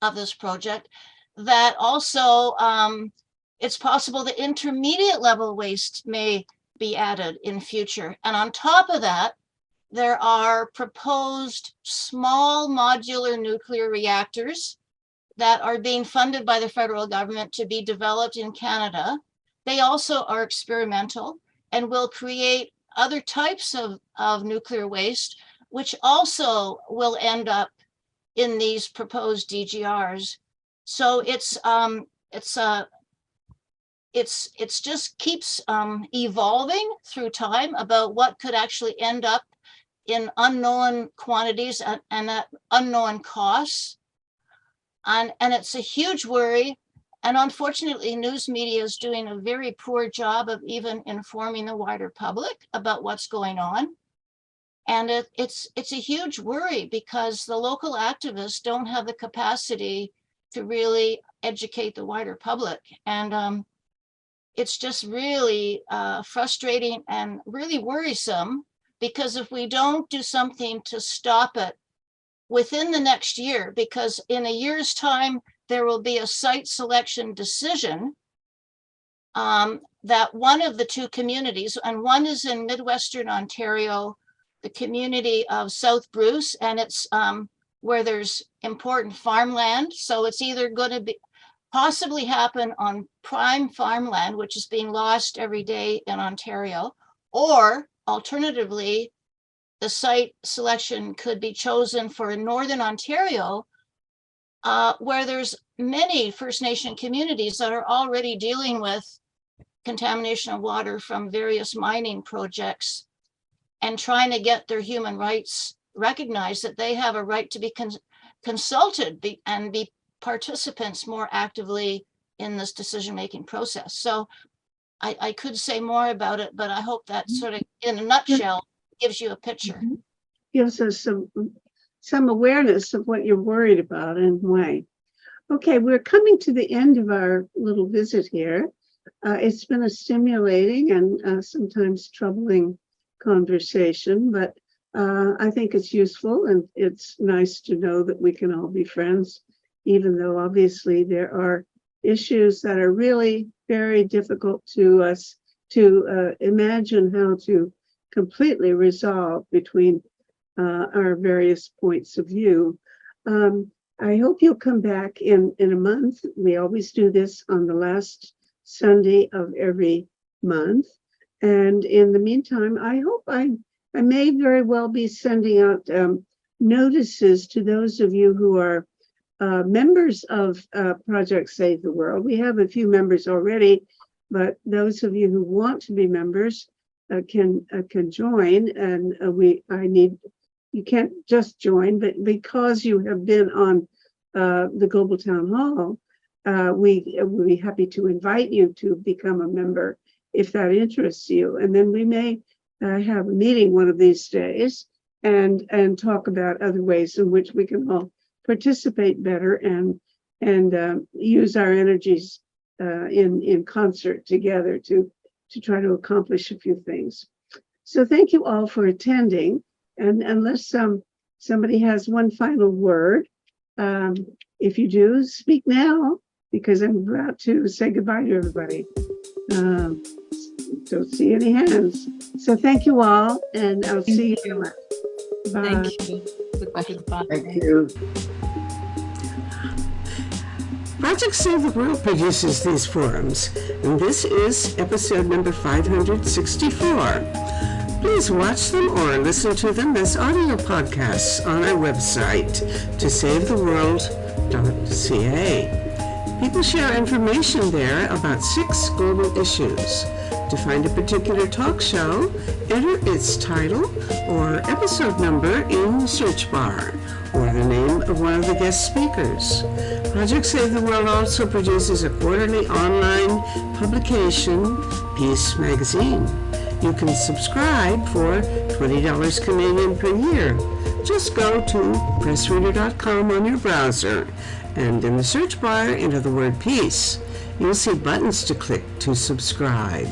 of this project, that also it's possible that intermediate level waste may be added in future. And on top of that, there are proposed small modular nuclear reactors that are being funded by the federal government to be developed in Canada. They also are experimental and will create other types of nuclear waste, which also will end up in these proposed DGRs. So it's just keeps evolving through time about what could actually end up in unknown quantities and at unknown costs. And it's a huge worry. And unfortunately, news media is doing a very poor job of even informing the wider public about what's going on. And it's a huge worry because the local activists don't have the capacity to really educate the wider public. And it's just really frustrating and really worrisome, because if we don't do something to stop it within the next year, because in a year's time, there will be a site selection decision that one of the two communities, and one is in Midwestern Ontario, the community of South Bruce, and it's where there's important farmland. So it's either going to be possibly happen on prime farmland, which is being lost every day in Ontario, or alternatively, the site selection could be chosen for Northern Ontario, where there's many First Nation communities that are already dealing with contamination of water from various mining projects and trying to get their human rights recognized, that they have a right to be consulted and be participants more actively in this decision-making process. So I could say more about it, but I hope that sort of in a nutshell gives you a picture. Gives us some awareness of what you're worried about and why. Okay, we're coming to the end of our little visit here. It's been a stimulating and sometimes troubling conversation, but I think it's useful, and it's nice to know that we can all be friends, even though obviously there are issues that are really very difficult to us to imagine how to completely resolve between our various points of view. I hope you'll come back in a month. We always do this on the last Sunday of every month. And in the meantime, I hope I may very well be sending out notices to those of you who are members of Project Save the World. We have a few members already, but those of you who want to be members can join. And you can't just join, but because you have been on the Global Town Hall, we'll be happy to invite you to become a member if that interests you. And then we may have a meeting one of these days and talk about other ways in which we can all participate better and use our energies in concert together to try to accomplish a few things. So thank you all for attending. And unless somebody has one final word, if you do, speak now, because I'm about to say goodbye to everybody. Don't see any hands. So thank you all, and I'll see you next. Bye. Thank you. Goodbye. Thank you. Project Save the World produces these forums, and this is episode number 564. Please watch them or listen to them as audio podcasts on our website, tosavetheworld.ca. People share information there about 6 global issues. To find a particular talk show, enter its title or episode number in the search bar, or the name of one of the guest speakers. Project Save the World also produces a quarterly online publication, Peace Magazine. You can subscribe for $20 Canadian per year. Just go to pressreader.com on your browser, and in the search bar, enter the word peace. You'll see buttons to click to subscribe.